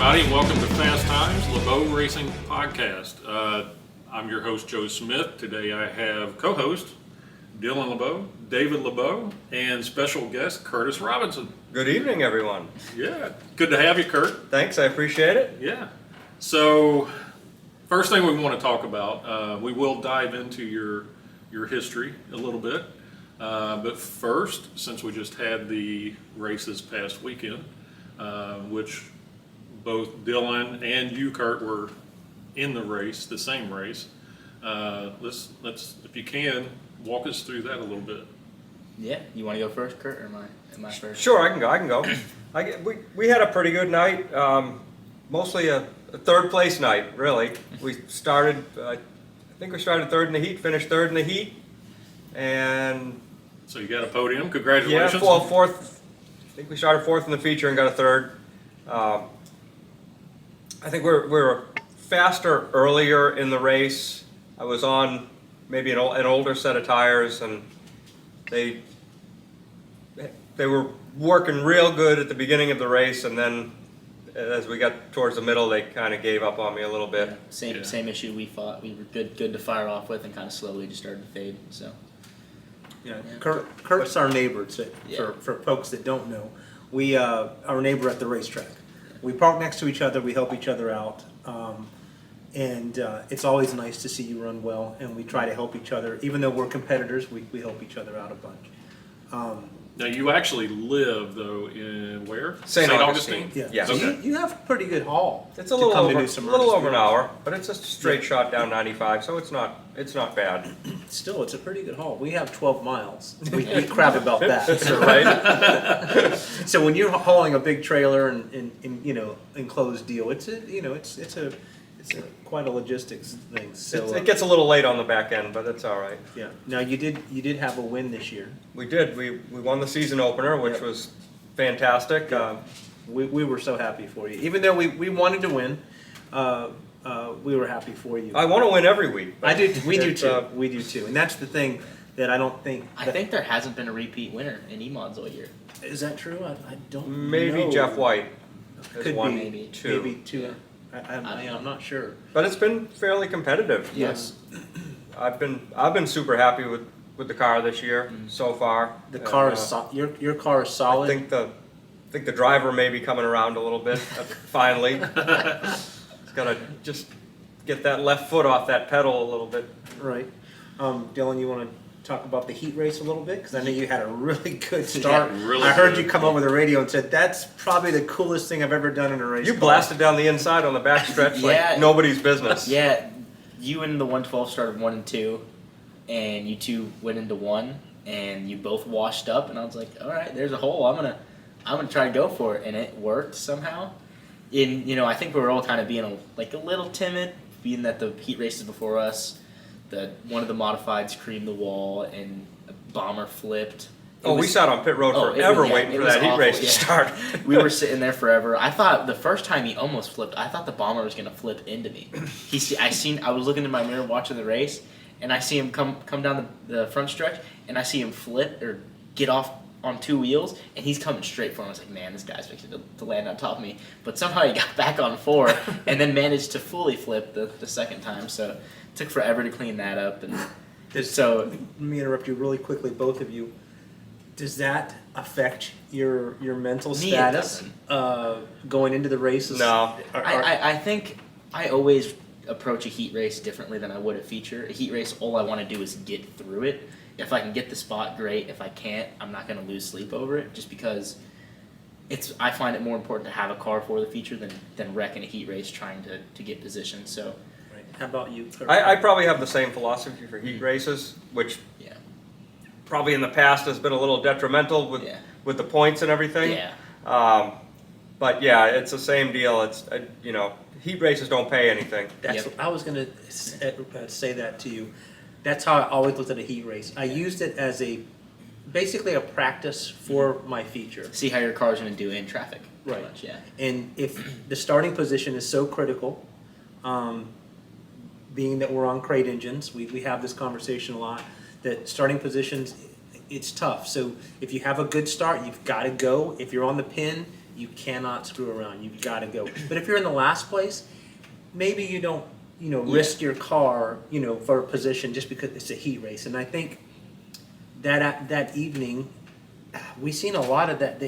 everybody, and welcome to Fast Times, LeBeau Racing Podcast. I'm your host, Joe Smith. Today I have co-host Dylan LeBeau, David LeBeau, and special guest Curtis Robinson. Good evening, everyone. Yeah, good to have you, Kurt. Thanks, I appreciate it. Yeah. So, first thing we want to talk about, we will dive into your history a little bit. But first, since we just had the races past weekend, which both Dylan and you, Kurt, were in the race, the same race. Let's, if you can, walk us through that a little bit. Yeah, you want to go first, Kurt, or am I first? Sure, I can go. We had a pretty good night, mostly a third place night, really. We started, I think we started third in the heat, finished third in the heat, and So you got a podium. Congratulations. yeah, well, fourth. I think we started fourth in the feature and got a third. I think we were faster earlier in the race. I was on maybe an older set of tires, and they were working real good at the beginning of the race, and then as we got towards the middle, they kind of gave up on me a little bit. Yeah, same issue we thought. We were good to fire off with, and kind of slowly just started to fade. So. Yeah, Kurt's our neighbor. For folks that don't know, we our neighbor at the racetrack. We park next to each other. We help each other out, and it's always nice to see you run well. And we try to help each other, even though we're competitors. We help each other out a bunch. Now you actually live though in where? St. Augustine. Yeah. Yes. So Okay. you have a pretty good haul. It's a little over an hour. hour, but it's a straight shot down 95, so it's not bad. Still, it's a pretty good haul. We have 12 miles. We crap about that. Right? So when you're hauling a big trailer and enclosed deal, it's quite a logistics thing. So It gets a little late on the back end, but it's all right. yeah. Now you did have a win this year. We did. We won the season opener, which Yep. was fantastic. We were so happy for you. Even though we wanted to win, we were happy for you. I want to win every week. but I do. We do it's, too. We do too. And that's the thing that I don't think. I think there hasn't been a repeat winner in E-Mods all year. Is that true? I don't. Maybe know. Jeff White has Could won be. maybe. two. Maybe two. I'm not sure. But it's been fairly competitive. Yes. I've been super happy with the car this year so far. The And, car is your car is solid. I think the driver may be coming around a little bit finally. He's got to just get that left foot off that pedal a little bit. Right. Dylan, you want to talk about the heat race a little bit? Because I know you had a really good start. Yeah, really I heard good. you come over the radio and said, that's probably the coolest thing I've ever done in a race. You car." blasted down the inside on the back stretch Yeah. like nobody's business. Yeah, you and the 112 started 1 and 2, and you two went into 1, and you both washed up. And I was like, all right, there's a hole. I'm gonna try to go for it, and it worked somehow. I think we were all kind of being a little timid, being that the heat races before us, one of the modifieds creamed the wall and a bomber flipped. We sat on pit road forever waiting for that heat race to start. We were sitting there forever. I thought the first time he almost flipped, I thought the bomber was gonna flip into me. I was looking in my mirror watching the race, and I see him come down the front stretch, and I see him flip or get off on 2 wheels, and he's coming straight for him. I was like, man, this guy's fixing to land on top of me. But somehow he got back on 4, and then managed to fully flip the second time. So it took forever to clean that up. And so Let me interrupt you really quickly, both of you. Does that affect your mental Me, it status going into the races? No. I think I always approach a heat race differently than I would a feature. A heat race, all I want to do is get through it. If I can get the spot, great. If I can't, I'm not going to lose sleep over it, just because I find it more important to have a car for the feature than wrecking a heat race trying to get position. So Right. How about you? Kurt? I probably have the same philosophy for heat races, which yeah, probably in the past has been a little detrimental with the points and everything. yeah. But yeah, it's the same deal. It's heat races don't pay anything. That's Yep. I was going to say that to you. That's how I always looked at a heat race. I used it as basically a practice for my feature. See how your car's going to do in traffic. pretty Right. much, yeah. And if the starting position is so critical, being that we're on crate engines, we have this conversation a lot, that starting positions, it's tough. So if you have a good start, you've got to go. If you're on the pin, You cannot screw around. You've got to go. But if you're in the last place, maybe you don't, risk your car, for a position just because it's a heat race. And I think that evening, we seen a lot of that.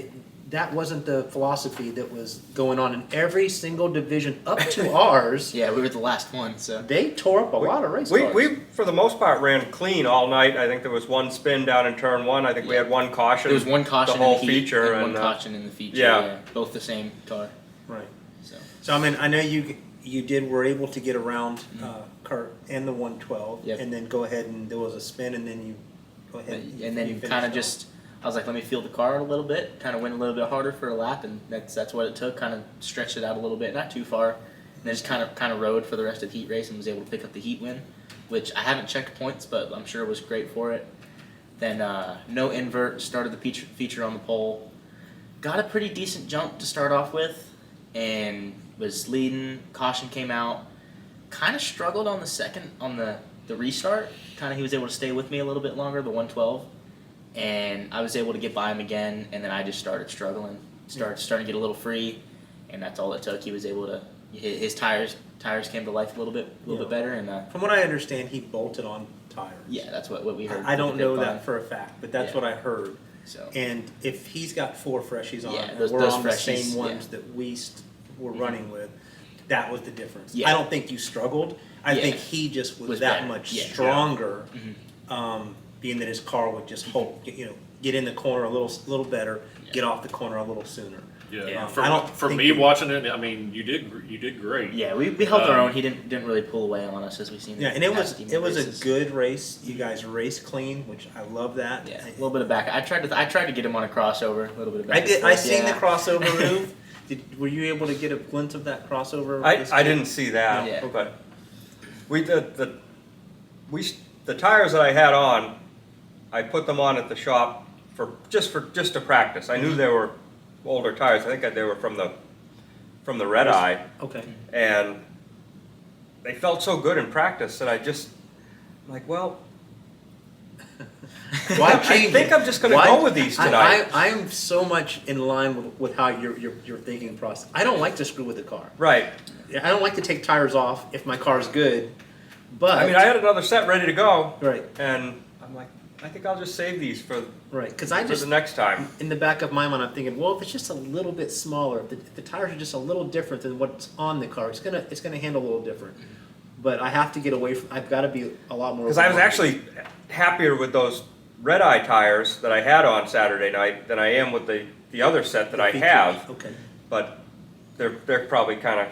That wasn't the philosophy that was going on in every single division up to ours. Yeah, we were the last one, so. They tore up a lot of race cars. We, for the most part, ran clean all night. I think there was one spin down in turn one. I think we had one caution. There was one caution the whole in the heat feature, and one and caution in the feature. yeah. Yeah, both the same car. Right. So So I mean, I know were able to get around Kurt and the 112, Yep. and then go ahead and there was a spin, and then you go ahead and you then finished kind of off. just, I was like, let me feel the car a little bit, kind of went a little bit harder for a lap, and that's what it took. Kind of stretched it out a little bit, not too far, and then just kind of rode for the rest of the heat race and was able to pick up the heat win, which I haven't checked points, but I'm sure it was great for it. Then no invert, started the feature on the pole, got a pretty decent jump to start off with, and was leading. Caution came out, kind of struggled on the restart. Kind of he was able to stay with me a little bit longer, the 112, and I was able to get by him again. And then I just started struggling, starting to get a little free, and that's all it took. He was able to his tires came to life a little bit better, and From what I understand, he bolted on tires. yeah, that's what we heard. I don't know Big that Pun. for a fact, but that's Yeah. what I heard. So And if he's got 4 freshies on, Yeah, and those we're on the freshies, same ones yeah. Mm-hmm. that we were running with, that was the difference. Yeah. I don't think you struggled. I Yeah. think he just was Was that better. much Yeah. stronger, Mhm. being that his car would just get in the corner a little better, Yeah. get off the corner a little sooner. Yeah, Yeah. for, I don't for think me you- watching it, I mean, you did great. yeah, we held our Um, own. He didn't really pull away on us as we seen. Yeah, in and it was past Demon it was races. a good race. You guys raced clean, which I love that. Yeah, a little bit of back. I tried to get him on a crossover, a little bit of back. I and did. I forth, seen the yeah. crossover move. Were you able to get a glimpse of that crossover? this I week? didn't see that, Yeah. but the tires that I had on, I put them on at the shop just to practice. I knew they were older tires. I think they were from the Red Eye, Okay. and they felt so good in practice that I'm like, well, Why I change think it? I'm just going to Why- go with these tonight. I am so much in line with how your thinking process. I don't like to screw with the car. Right. I don't like to take tires off if my car's good. But I mean, I had another set ready to go, right, and I'm like, I think I'll just save these for right, because I the just next time. in the back of my mind I'm thinking, well, if it's just a little bit smaller, if the tires are just a little different than what's on the car, it's gonna handle a little different. But I have to get away from. I've got to be a lot more. Because I was open-minded. actually happier with those Red Eye tires that I had on Saturday night than I am with the other set that I Features. have. Okay. But they're probably kind of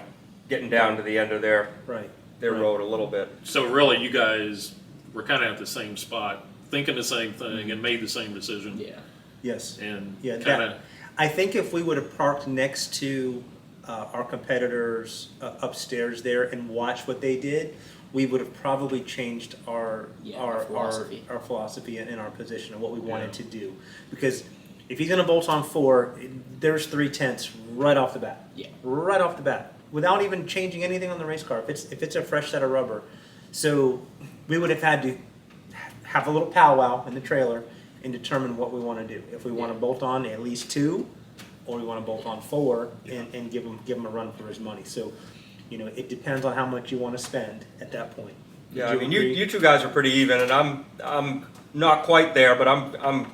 getting down to the end of their Right. road a little bit. So really, you guys were kind of at the same spot, thinking the same thing, and made the same decision. Yeah. Yes. And Yeah, kind of, I think if we would have parked next to our competitors upstairs there and watched what they did, we would have probably changed our Yeah, our philosophy. our philosophy and our position and what we wanted Yeah. to do. Because if he's going to bolt on 4, there's 3/10 right off the bat. Yeah. Right off the bat, without even changing anything on the race car. If it's a fresh set of rubber, so we would have had to have a little powwow in the trailer and determine what we want to do. If we want to bolt on at least 2, or we want to bolt on 4 and give him a run for his money. So, it depends on how much you want to spend at that point. Yeah, I Would mean, you you agree? you two guys are pretty even, and I'm not quite there, but I'm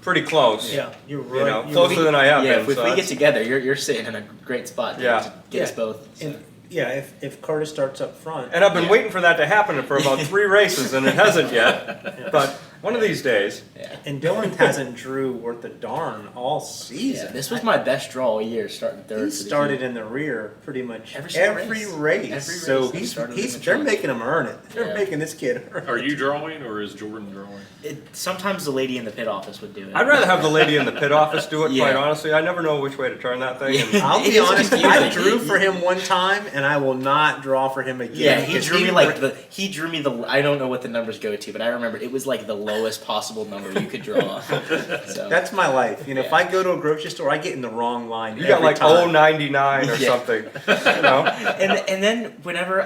pretty close. Yeah, you're You right. know, You're closer right. than I have Yeah, been. if we so get that's- together, you're sitting in a great spot to, Yeah. to get us Yeah. both. So. And yeah, if Curtis starts up front, And I've been Yeah. waiting for that to happen for about 3 races, and it hasn't yet. But one of these days. Yeah. and Dylan hasn't drew worth a darn all season. Yeah, this was my best draw all year, starting third. He for the started heat. in the rear pretty much Every single every race. race. Every So race. He started in the they're trunk. making him earn it. They're Yeah. making this kid earn are it. you drawing or is Jordan drawing? Sometimes the lady in the pit office would do it. I'd rather have the lady in the pit office do it, Yeah. quite honestly. I never know which way to turn that thing. And I'll It be is honest, confusing. I drew for him one time, and I will not draw for him again. Yeah, he because drew me like he drew me the. I don't know what the numbers go to, but I remember it was like the lowest possible number you could draw. So That's my life. You know, if Yeah. I go to a grocery store, I get in the wrong line. You got every like time. 099 or Yeah. something. You know? and then whenever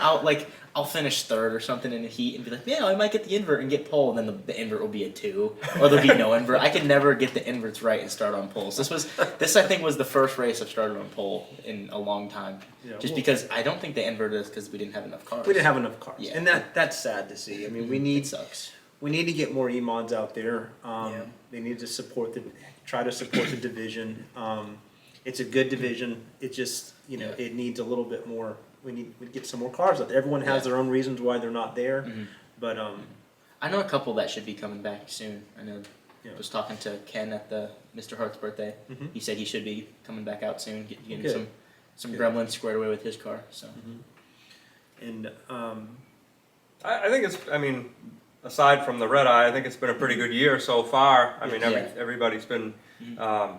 I'll finish third or something in the heat and be like, yeah, I might get the invert and get pole, and then the invert will be a 2, or there'll be no invert. I can never get the inverts right and start on poles. This I think was the first race I've started on pole in a long time. Yeah, Just well- because I don't think the invert is because we didn't have enough cars. We didn't have enough cars, Yeah. and that's sad to see. I mean, we It need sucks. to get more E-Mods out there. Yeah. They need to try to support the division. It's a good division. It just, Yeah. it needs a little bit more. We get some more cars out there. Everyone has Yeah. their own reasons why they're not there, Mhm. but I know a couple that should be coming back soon. I know. Yeah. I was talking to Ken at the Mr. Hart's birthday. Mhm. He said he should be coming back out soon, getting Good. some Good. gremlins squared away with his car. So and I think it's, I mean, aside from the red eye, I think it's been a pretty good year so far. I mean, Yeah. everybody's been Mhm.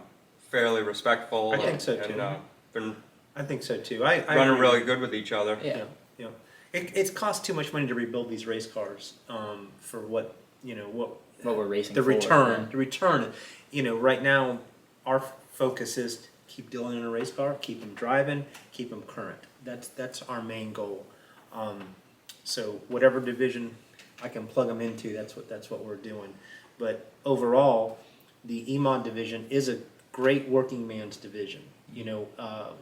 fairly respectful. I think so, too. And been I think so too. I running agree. really good with each other. yeah. Yeah. It costs too much money to rebuild these race cars for what What we're racing the for, return. yeah. The return. Right now, our focus is keep Dylan in a race car, keep him driving, keep him current. That's our main goal. So whatever division I can plug him into, that's what we're doing. But overall, the EMOD division is a great working man's division.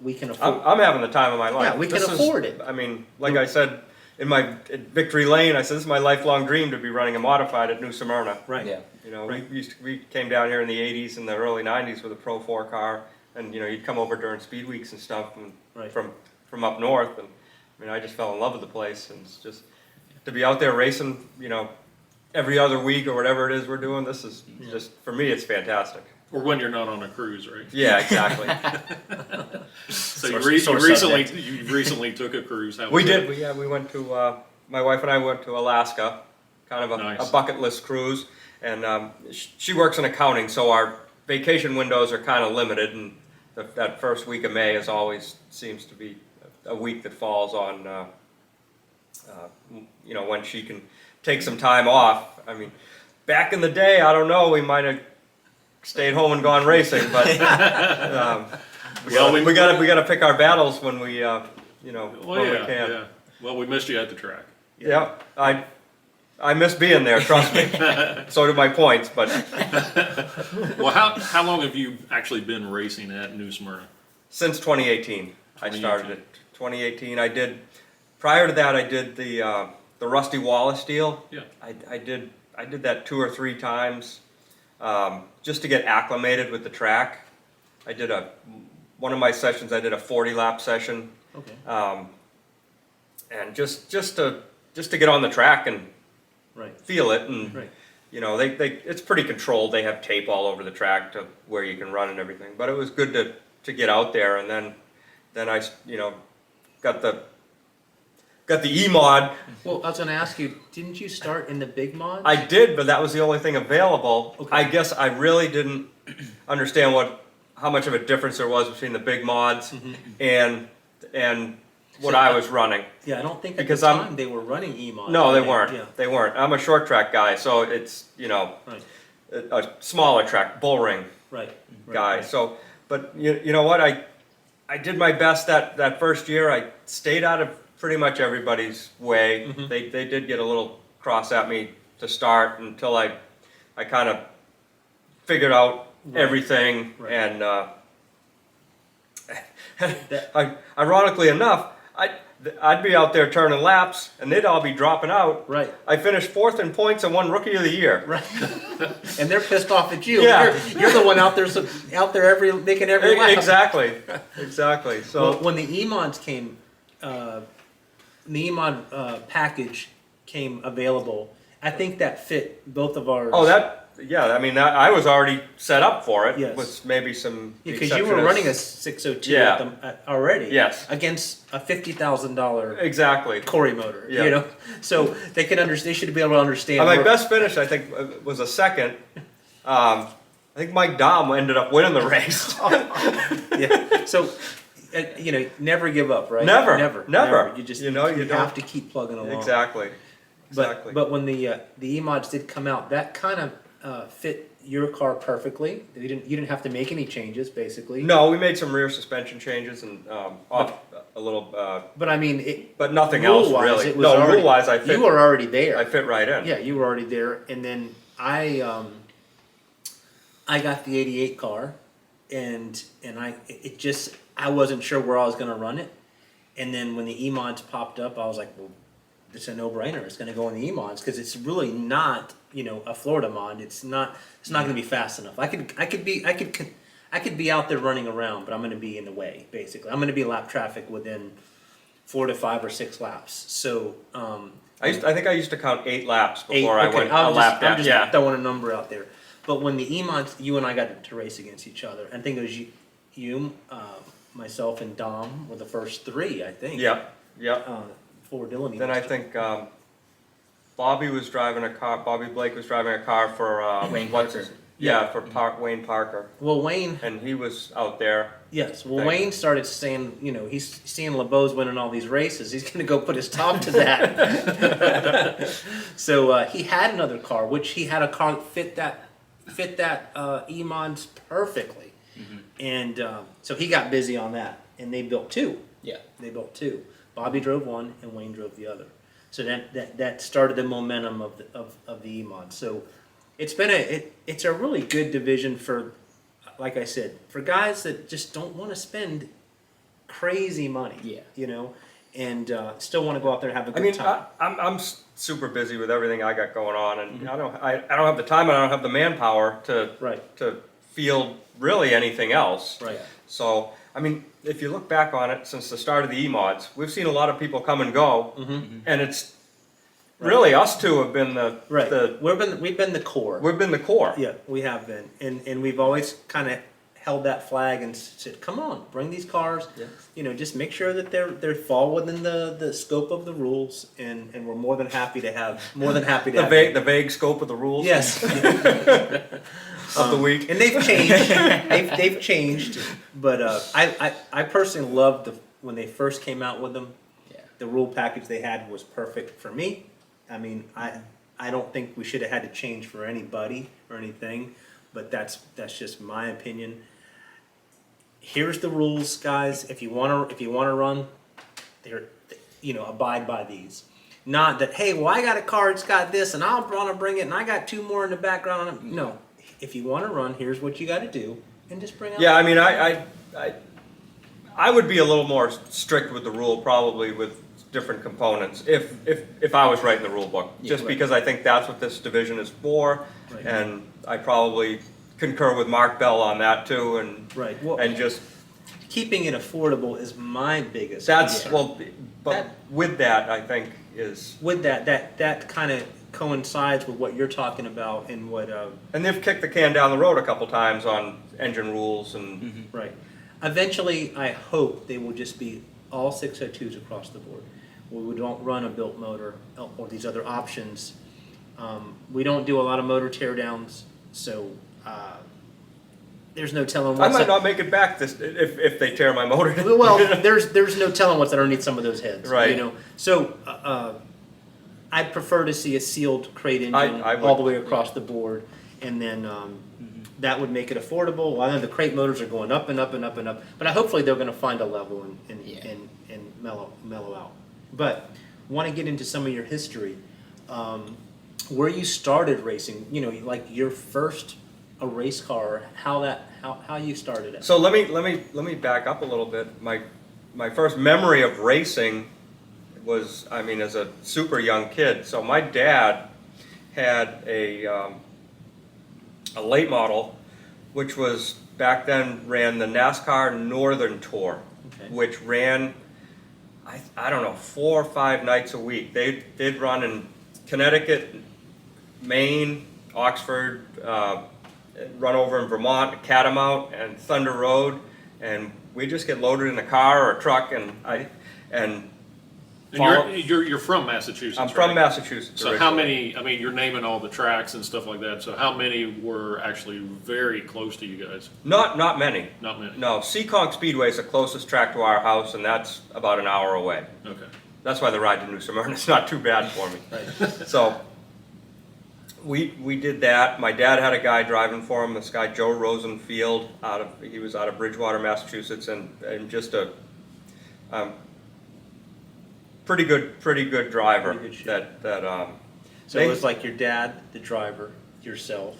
We can afford. I'm having the time of my life. Yeah, we can This is- afford it. I mean, like I said, at Victory Lane, I said, this is my lifelong dream to be running a modified at New Smyrna. Right. Yeah. You know, Right. we came down here in the 80s and the early 90s with a Pro 4 car, and you'd come over during speed weeks and stuff and Right. from up north, and I mean, I just fell in love with the place, and it's just to be out there racing, every other week or whatever it is we're doing. This is just, for me, it's fantastic. Or when you're not on a cruise, right? Yeah, exactly. So Sore you recently took a cruise. How was We that? did. We went to. My wife and I went to Alaska, kind of Nice. a bucket list cruise, and she works in accounting, so our vacation windows are kind of limited, and that first week of May seems to be a week that falls on, when she can take some time off. I mean, back in the day, I don't know, we might have stayed home and gone racing, but Well, we gotta pick our battles when we, Well, when we yeah, can. yeah. Well, we missed you at the track. Yeah, I miss being there, trust me. So do my points, but Well, how long have you actually been racing at New Smyrna? since 2018, I started it. 2018, prior to that, I did the Rusty Wallace deal. Yeah. I did that 2 or 3 times, just to get acclimated with the track. I did one of my sessions, I did a 40-lap session, Okay. and just to get on the track and Right. feel it, and Right. it's pretty controlled. They have tape all over the track to where you can run and everything. But it was good to get out there, and then I got the E-Mod. Well, I was going to ask you, didn't you start in the big mods? I did, but that was the only thing available. Okay. I guess I really didn't understand how much of a difference there was between the big mods Mm-hmm. and what I was running. Yeah, I don't think at Because the I'm- time they were running E-mods. No, they Yeah. weren't. They weren't. I'm a short track guy, so it's Right. a smaller track, bull ring Right. guy. Right. So, but you know what? I did my best that first year. I stayed out of pretty much everybody's way. Mhm. They did get a little cross at me to start until I kind of figured out Right. everything. Right. And ironically enough, I'd be out there turning laps, and they'd all be dropping out. Right. I finished 4th in points and won Rookie of the Year. Right. And they're pissed off at you. Yeah. You're the one out there making every lap. Exactly. So. Well, when the E-mods came, the E-mod package came available, I think that fit both of ours. Oh, I mean, I was already set up for it. Yes. With maybe some. because you were exception running a as- 602 Yeah. already. Yes. Against a $50,000 Exactly. Corey motor. Yeah. So they can They should be able to understand. My where- best finish, I think, was a second. I think Mike Dahm ended up winning the race. Yeah. So, never give up, right? Never. Never. Never. You just You you don't. have to keep plugging along. Exactly. exactly. But when the E-mods did come out, that kind of fit your car perfectly. You didn't have to make any changes, basically. No, we made some rear suspension changes and off a little, But I mean, it, but nothing else rule-wise, really. it was No, already- rule-wise, I fit. you were already there. I fit right in. Yeah, you were already there, and then I got the '88 car, and I wasn't sure where I was gonna run it, and then when the E-mods popped up, I was like, well, it's a no-brainer. It's gonna go in the E-mods because it's really not, a Florida mod. It's not gonna be fast enough. I could be out there running around, but I'm gonna be in the way. Basically, I'm gonna be lap traffic within 4 to 5 or 6 laps. So. I think I used to count 8 laps Eight, before I okay, went a I'm lap down. just Yeah. throwing a number out there. But when the E-mods, you and I got to race against each other. I think it was you, myself, and Dom were the first 3. I think. Yep. Yep. For Dylan. Then I think Bobby was driving a car. Bobby Blake was driving a car for Wayne what's Parker. his- Yeah, for Wayne Parker, Well, Wayne. and he was out there. Yes. Well, Thank Wayne started saying, he's seeing LeBeau's winning all these races. He's going to go put his top to that. So he had another car, which he had a car that fit that E-mods perfectly, and so he got busy on that, and they built 2. Yeah. They built 2. Bobby drove one, and Wayne drove the other. So that started the momentum of the E-mod. So it's been it's a really good division for, like I said, for guys that just don't want to spend crazy money. Yeah. And still want to go out there and have a good I mean, time. I'm super busy with everything I got going on, and I don't have the time and I don't have the manpower Right. to field really anything else. Right. So I mean, if you look back on it since the start of the E-mods, we've seen a lot of people come and go, and it's really us two have been Right. the We've been the core. we've been the core. Yeah, we have been, and we've always kind of held that flag and said, "Come on, bring these cars. Yeah. Just make sure that they fall within the scope of the rules." And we're more than happy to have The vague scope of the rules. Yes, Of the week. and they've changed. they've changed, but I personally loved when they first came out with them. Yeah. The rule package they had was perfect for me. I mean, I don't think we should have had to change for anybody or anything, but that's just my opinion. Here's the rules, guys. If you wanna run, abide by these. Not that, hey, well, I got a car, it's got this, and I'll wanna bring it, and I got 2 more in the background. No, if you wanna run, here's what you got to do, and just bring out. Yeah, I mean, I would be a little more strict with the rule, probably with different components, if I was writing the rule book, just right. because I think that's what this division is for, Right. and I probably concur with Mark Bell on that too, and Right. Well, and just keeping it affordable is my biggest. that's concern. well, but That- with that, I think is, With that kind of coincides with what you're talking about and what. and they've kicked the can down the road a couple times on engine rules and Right. Eventually, I hope they will just be all 602s across the board. We don't run a built motor or these other options. We don't do a lot of motor teardowns, so there's no telling I what's might not make it back this if they tear my motor. well, there's no telling what's underneath some of those heads. Right. So I'd prefer to see a sealed crate engine I would. all the way across the board, and then that would make it affordable. Well, I know the crate motors are going up and up and up and up, but hopefully they're going to find a level and mellow out. But want to get into some of your history, where you started racing. Like your first a race car, how you started it. So let me back up a little bit. My first memory of racing was, I mean, as a super young kid. So my dad had a late model, which was back then ran the NASCAR Northern Tour, Okay. which ran I don't know 4 or 5 nights a week. They'd run in Connecticut, Maine, Oxford. Run over in Vermont, Catamount, and Thunder Road, and we just get loaded in a car or a truck, and follow- you're from Massachusetts. I'm from right? Massachusetts. So how originally. many? I mean, you're naming all the tracks and stuff like that. So how many were actually very close to you guys? Not many. Not many. No, Seekonk Speedway is the closest track to our house, and that's about an hour away. Okay. that's why the ride to New Smyrna is not too bad for me. So we did that. My dad had a guy driving for him, this guy Joe Rosenfield, he was out of Bridgewater, Massachusetts, and just a pretty good driver. Pretty good shape. So it was like your dad, the driver, yourself.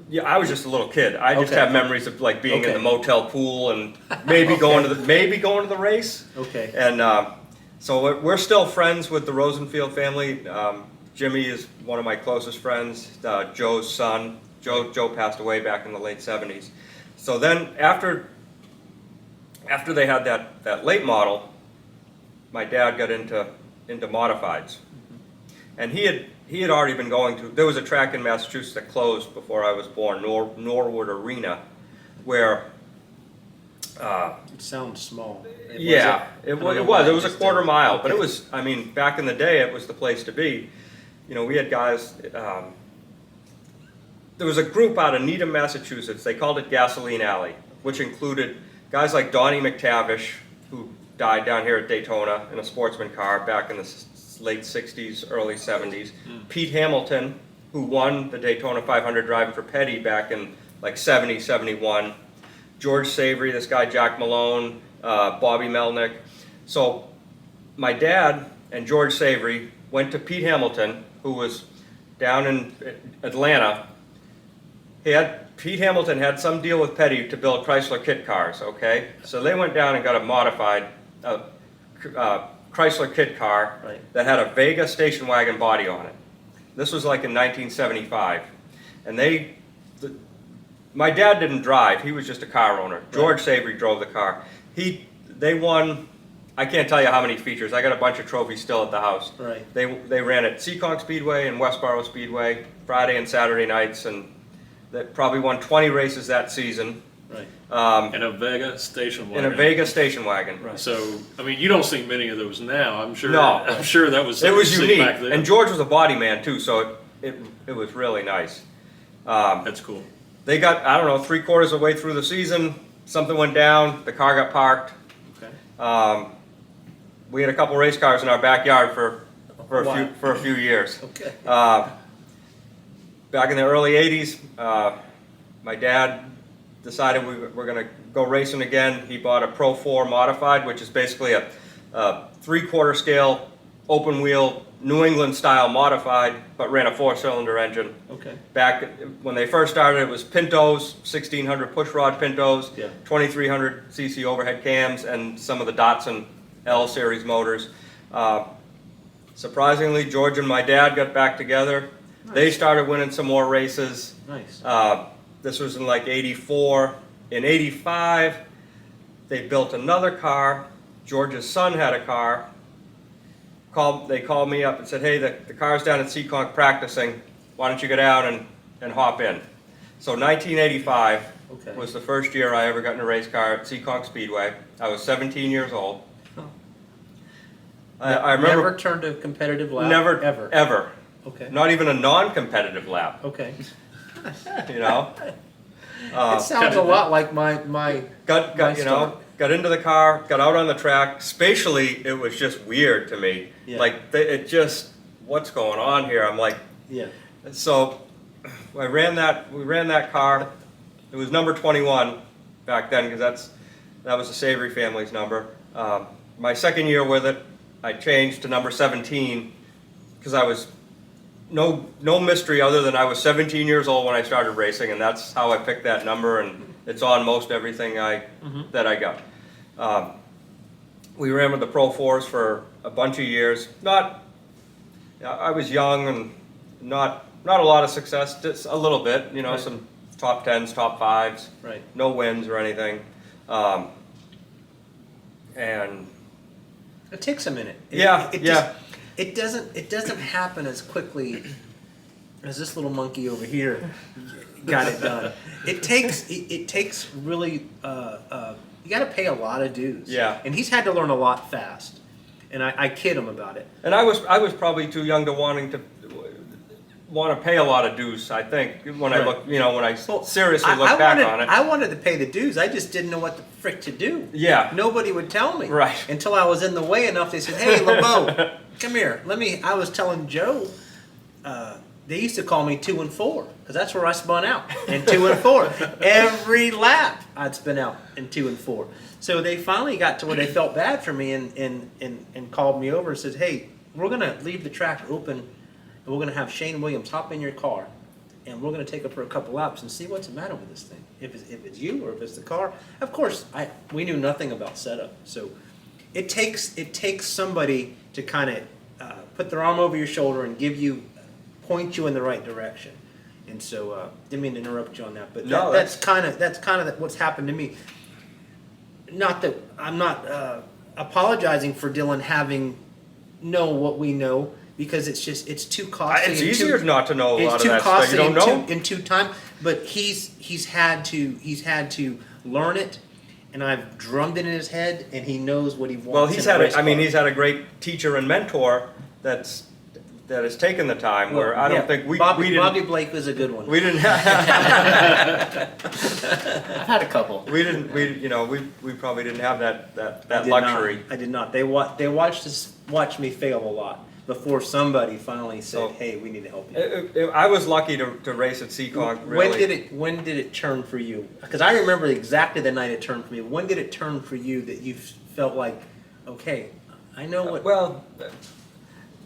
Yeah, I was just a little kid. I just Okay. have memories of like being in Okay. the motel pool and maybe going to the race. Okay. And so we're still friends with the Rosenfield family. Jimmy is one of my closest friends. Joe's son. Joe passed away back in the late '70s. So then after they had that late model, my dad got into modifieds, and he had already been going to. There was a track in Massachusetts that closed before I was born, Norwood Arena, where. It sounds small. Yeah, it was. It was a quarter mile, but Okay. it was. I mean, back in the day, it was the place to be. You know, we had guys. There was a group out of Needham, Massachusetts. They called it Gasoline Alley, which included guys like Donnie McTavish, who died down here at Daytona in a sportsman car back in the late '60s, early '70s. Pete Hamilton, who won the Daytona 500 driving for Petty back in like '70, '71. George Savory, this guy Jack Malone, Bobby Melnick. So my dad and George Savory went to Pete Hamilton, who was down in Atlanta. Pete Hamilton had some deal with Petty to build Chrysler kit cars, okay? So they went down and got a modified Chrysler kit car Right. that had a Vega station wagon body on it. This was like in 1975. And my dad didn't drive, he was just a car owner. George Savory drove the car. They won, I can't tell you how many features, I got a bunch of trophies still at the house. Right. They ran at Seekonk Speedway and Westboro Speedway, Friday and Saturday nights, and they probably won 20 races that season. Right. In a Vega station wagon. In a Vega station wagon. Right. So, I mean, you don't see many of those now. I'm sure. No. I'm sure that was. It something was to see unique, back then. and George was a body man too, so it was really nice. That's cool. They got, I don't know, 3/4 of the way through the season, something went down, the car got parked. Okay. We had a couple race cars in our backyard for Wow. a few years. Okay. Back in the early '80s, my dad decided we were going to go racing again. He bought a Pro 4 modified, which is basically a 3/4 scale open wheel New England style modified, but ran a 4-cylinder engine. Okay. Back when they first started, it was Pintos, 1600 pushrod Pintos, Yeah. 2300 cc overhead cams, and some of the Datsun L series motors. Surprisingly, George and my dad got back together. They started winning some more races. Nice. This was in like '84. In '85, they built another car. George's son had a car. They called me up and said, hey, the car's down at Seekonk practicing. Why don't you go down and hop in? So 1985 Okay. was the first year I ever got in a race car at Seekonk Speedway. I was 17 years old. Oh. I remember Never turned a competitive lap. never, Ever. Okay. not even a non-competitive lap, Okay. you know? It sounds a lot like my. Got My you know, got into the car, got out on the track. Spatially, it was just weird to me. Yeah. Like it just, what's going on here? I'm like, Yeah. so we ran that car. It was number 21 back then because that was the Savory family's number. My second year with it, I changed to number 17 because I was no mystery other than I was 17 years old when I started racing, and that's how I picked that number, and it's on most everything that I got. We ran with the Pro 4s for a bunch of years. I was young and not a lot of success, just a little bit, you know, Right. some top 10s, top 5s, Right. no wins or anything. And It takes a minute. Yeah, It yeah. It doesn't happen as quickly as this little monkey over here got it done. It takes really you got to pay a lot of dues. Yeah. And he's had to learn a lot fast. And I kid him about it. I was probably too young to want to pay a lot of dues, I think, when I Right. look, when I Well, seriously look back wanted, on it. I wanted to pay the dues. I just didn't know what the frick to do. Yeah. Nobody would tell me. Right. Until I was in the way enough. They said, "Hey, LeBeau, come here. I was telling Joe. They used to call me 2 and 4 because that's where I spun out. And 2 and 4 every lap I'd spin out in 2 and 4. So they finally got to where they felt bad for me and called me over and said, "Hey, we're gonna leave the track open, and we're gonna have Shane Williams hop in your car, and we're gonna take it for a couple laps and see what's the matter with this thing. If it's you or if it's the car." Of course, we knew nothing about setup, so it takes somebody to kind of put their arm over your shoulder and point you in the right direction. And so didn't mean to interrupt you on that, but No, that's kind of what's happened to me. Not that I'm not apologizing for Dylan having know what we know, because it's too costly. It's and easier not to know a lot it's of too that stuff. You costly don't know. in too time. But he's had to learn it, and I've drummed it in his head, and he knows what he wants. Well, he's in a had race car. he's had a great teacher and mentor that has taken the time where I don't Yeah, think we Bobby didn't Blake was a good one. we didn't I've had a couple. we probably didn't have that I did luxury. Not. I did not. They watched me fail a lot before somebody finally said, So- "Hey, we need to help you." I was lucky to race at Seekonk. Really. When did it turn for you? Because I remember exactly the night it turned for me. When did it turn for you that you felt like, okay, I know what? Well,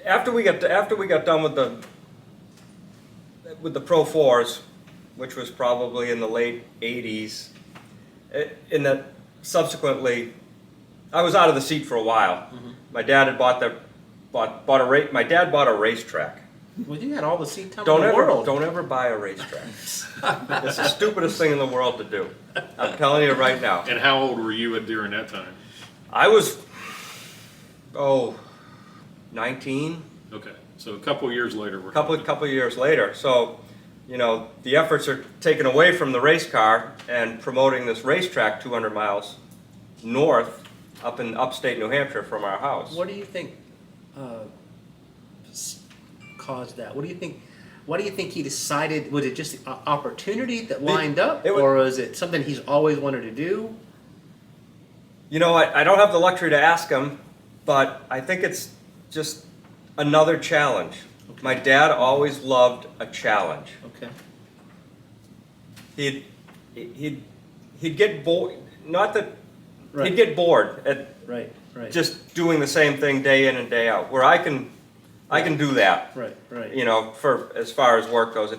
after we got done with the Pro 4s, which was probably in the late '80s, in that subsequently, I was out of the seat for a while. Mm-hmm. My dad had my dad bought a racetrack. Well, you had all the seat time Don't in the ever world. don't ever buy a racetrack. It's the stupidest thing in the world to do. I'm telling you right now. And how old were you during that time? I was 19. Okay, so a couple years later, we're Couple years later. So, the efforts are taken away from the race car and promoting this racetrack 200 miles north up in upstate New Hampshire from our house. What do you think caused that? What do you think he decided? Was it just an opportunity that lined up, it was- or was it something he's always wanted to do? I don't have the luxury to ask him, but I think it's just another challenge. Okay. My dad always loved a challenge. Okay. He'd get bored. Not that Right. he'd get bored at Right. Right. just doing the same thing day in and day out. Where I can do that. right. Right. For as far as work goes,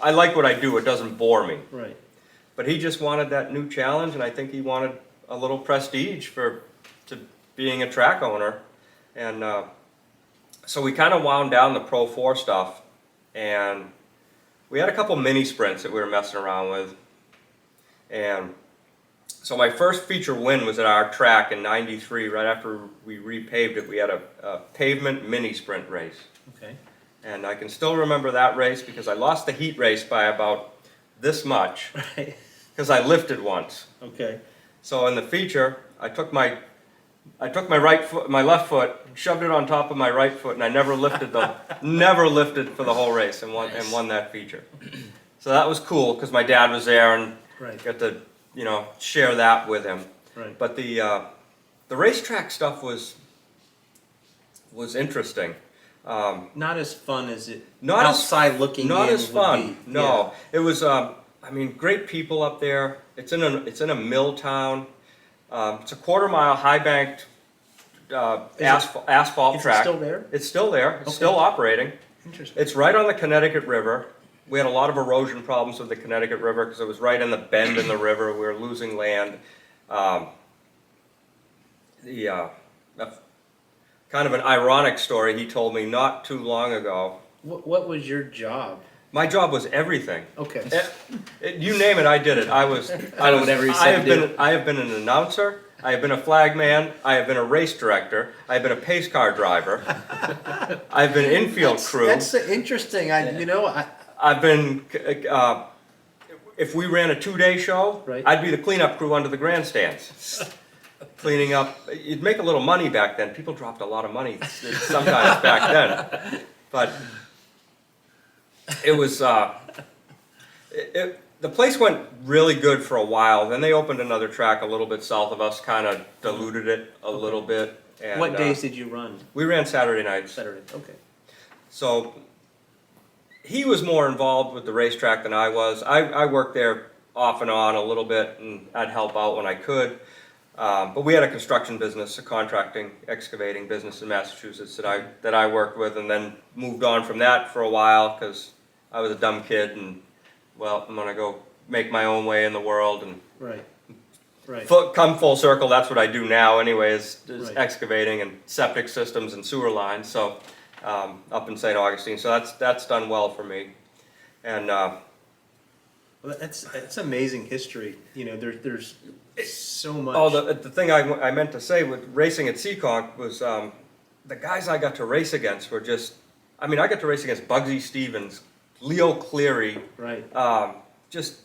I like what I do. It doesn't bore me. Right. But he just wanted that new challenge, and I think he wanted a little prestige to being a track owner, and so we kind of wound down the Pro 4 stuff, and we had a couple mini sprints that we were messing around with, and so my first feature win was at our track in '93. Right after we repaved it, we had a pavement mini sprint race. Okay. And I can still remember that race because I lost the heat race by about this much Right. because I lifted once. Okay. So in the feature, I took my my left foot, shoved it on top of my right foot, and I never lifted for the whole race and won that feature. So that was cool because my dad was there and Right. got to share that with him. Right. But the racetrack stuff was interesting. Not as fun as it. Not as- outside looking. Not in as would fun. be. No, it was. Great people up there. It's in a mill town. It's a quarter-mile high-banked asphalt Is it track. still there? It's still there. It's Okay. still operating. Interesting. It's right on the Connecticut River. We had a lot of erosion problems with the Connecticut River because it was right in the bend in the river. We were losing land. Kind of an ironic story he told me not too long ago. What was your job? My job was everything. Okay. You name it, I did it. I was. Whatever he said to do. I have been an announcer. I have been a flagman. I have been a race director. I have been a pace car driver. I've been infield crew. That's interesting. I've been. If we ran a 2-day show, Right. I'd be the cleanup crew under the grandstands. Cleaning up. You'd make a little money back then. People dropped a lot of money sometimes back then. But it was the place went really good for a while. Then they opened another track a little bit south of us, kind of diluted it a little bit. And, What days did you run? we ran Saturday nights? Saturday. Okay. So he was more involved with the racetrack than I was. I worked there off and on a little bit, and I'd help out when I could. But we had a construction business, a contracting, excavating business in Massachusetts that I worked with, and then moved on from that for a while because I was a dumb kid, and well, I'm gonna go make my own way in the world and Right. Right. come full circle. That's what I do now, anyways, is Right. excavating and septic systems and sewer lines. So up in St. Augustine, so that's done well for me, and. Well, that's amazing history. You know, there's so much. Oh, the thing I meant to say with racing at Seekonk was the guys I got to race against were just, I mean, I got to race against Bugsy Stevens, Leo Cleary, Right. just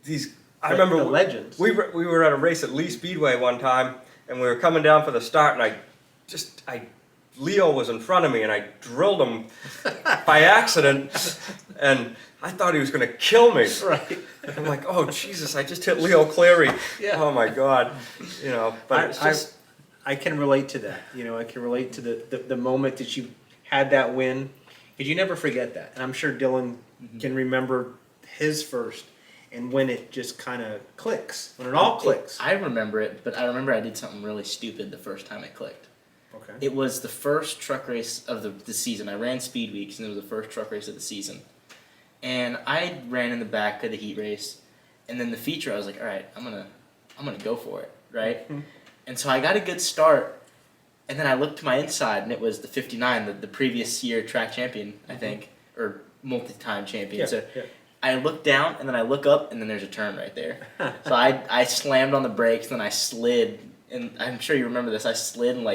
these, I remember the legends. We were at a race at Lee Speedway one time, and we were coming down for the start, and Leo was in front of me, and I drilled him by accident, and I thought he was going to kill me. Right. I'm like, oh Jesus, I just hit Leo Cleary. Yeah. Oh my God, you know. But it's just I can relate to that. You know, I can relate to the moment that you had that win, because you never forget that. And I'm sure Dylan can remember his first, and when it just kind of clicks, when it all clicks. I remember it, but I remember I did something really stupid the first time it clicked. Okay. It was the first truck race of the season. I ran Speed Weeks, and it was the first truck race of the season. And I ran in the back of the heat race, and then the feature, I was like, all right, I'm gonna go for it, right? Mm-hmm. And so I got a good start, and then I looked to my inside, and it was the 59, the previous year track champion, I think, or multi-time champion. Yeah, So yeah. I look down, and then I look up, and then there's a turn right there. So I slammed on the brakes, then I slid, and I'm sure you remember this. I slid, and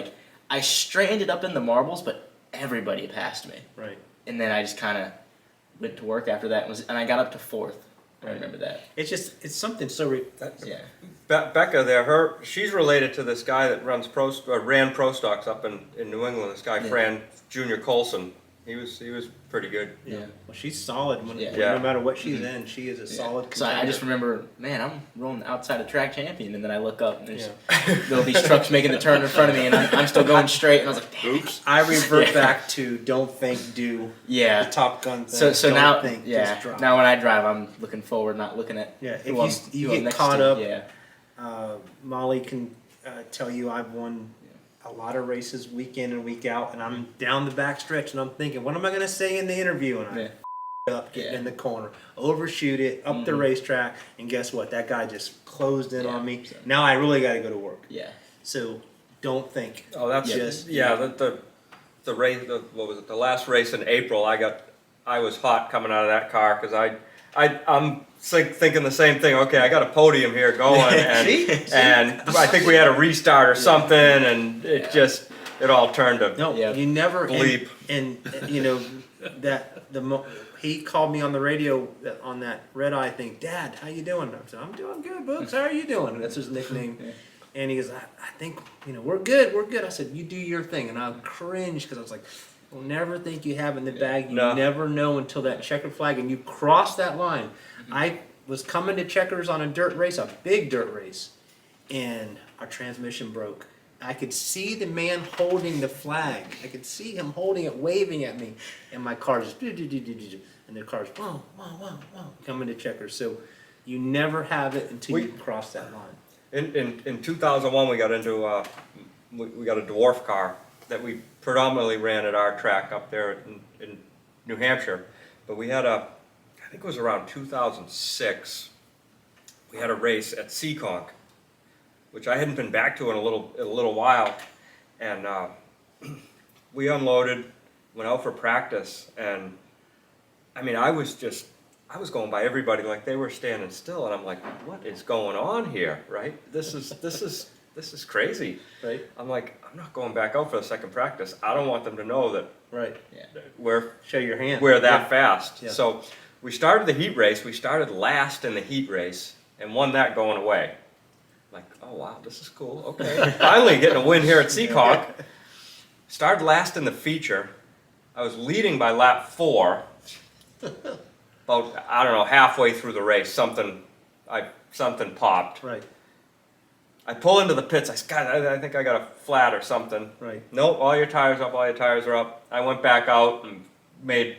I straightened up in the marbles, but everybody passed me. Right. And then I just kind of went to work after that, and I got up to 4th. I remember that. It's something so. Yeah. Becca there. She's related to this guy that ran pro stocks up in New England. This guy Yeah. Fran Junior Colson. He was pretty good. Yeah. Well, she's solid. Yeah. Yeah. No matter what she's in, she is a solid. So I contender. just remember, man, I'm rolling outside of track champion, and then I look up, and there's Yeah. there these trucks making the turn in front of me, and I'm still going straight, and I was like, damn. Oops. I revert Yeah. back to don't think, do. Yeah. The Top Gun thing. So don't now, think, yeah. just drive. Now when I drive, I'm looking forward, not looking at Yeah, if who you I'm, s- you who I'm get next caught to. up- Yeah. Molly can tell you I've won a lot of races week in and week out, and I'm down the back stretch, and I'm thinking, what am I going to say in the interview? And I up, getting Yeah. in the corner, overshoot it, up the racetrack, and guess what? That guy just closed in Yeah, on me. so- Now I really got to go to work. Yeah. So don't think. Oh, that's Just- the race. What was it? The last race in April. I was hot coming out of that car because I'm thinking the same thing. Okay, I got a podium here going, and See? and I think we had a restart or something, and it all turned to No, Yeah. you never Bleep. And you know he called me on the radio on that red eye thing. Dad, how you doing? I said, I'm doing good, Books. How are you doing? That's his nickname. And he goes, I think we're good. We're good. I said, you do your thing, and I cringed because I was like, you'll never think you have in the bag. You No. never know until that checkered flag and you cross that line. I was coming to Checkers on a dirt race, a big dirt race, and our transmission broke. I could see the man holding the flag. I could see him holding it, waving at me, and my car just and the car's whoa, coming to Checkers. So you never have it until you cross that line. In 2001, we got into we got a dwarf car that we predominantly ran at our track up there in New Hampshire, but we had I think it was around 2006. We had a race at Seekonk, which I hadn't been back to in a little while, and we unloaded, went out for practice, and I mean I was going by everybody like they were standing still, and I'm like, what is going on here, right? This is crazy, Right? I'm like, I'm not going back out for the second practice. I don't want them to know that Right. we're Show your hand. that fast. Yeah. So we started the heat race. We started last in the heat race and won that going away. Like, oh wow, this is cool. Okay, finally getting a win here at Seekonk. Started last in the feature. I was leading by lap 4, about, I don't know, halfway through the race, something popped. Right, I pull into the pits. I said, God, I think I got a flat or something. right. Nope, all your tires up, all your tires are up. I went back out and made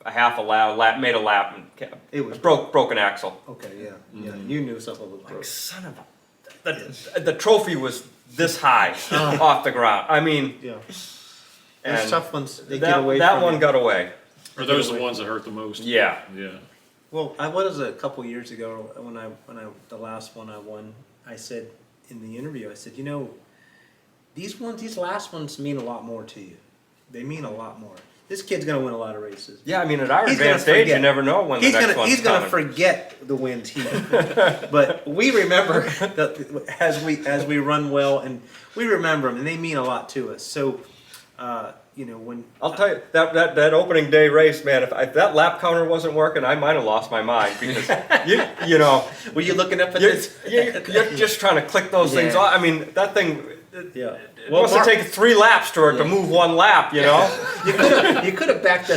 a half a lap, made a lap, and It was broke an axle. Okay, yeah, yeah. You knew something was Like, broke. son of a... The trophy was this high off the ground. I mean, Yeah. and Those tough ones, they get that, away that from one you. got away. Are those the ones that hurt the most? Yeah. Yeah. Well, I was a couple years ago when I the last one I won. I said in the interview, I said, you know, these last ones mean a lot more to you. They mean a lot more. This kid's gonna win a lot of races. Yeah, I mean, at our He's gonna advanced age, you forget. never know when the next one's He's gonna coming. forget the wins he. But we remember that as we run well, and we remember them, and they mean a lot to us. So, you know, when I'll tell you, that opening day race, man, if that lap counter wasn't working, I might have lost my mind because, you know, were you looking up at you're, this? you're just trying to click those things Yeah. off. I mean, that thing, Yeah. it must have taken 3 laps to Yeah. move one lap, you know? You could have backed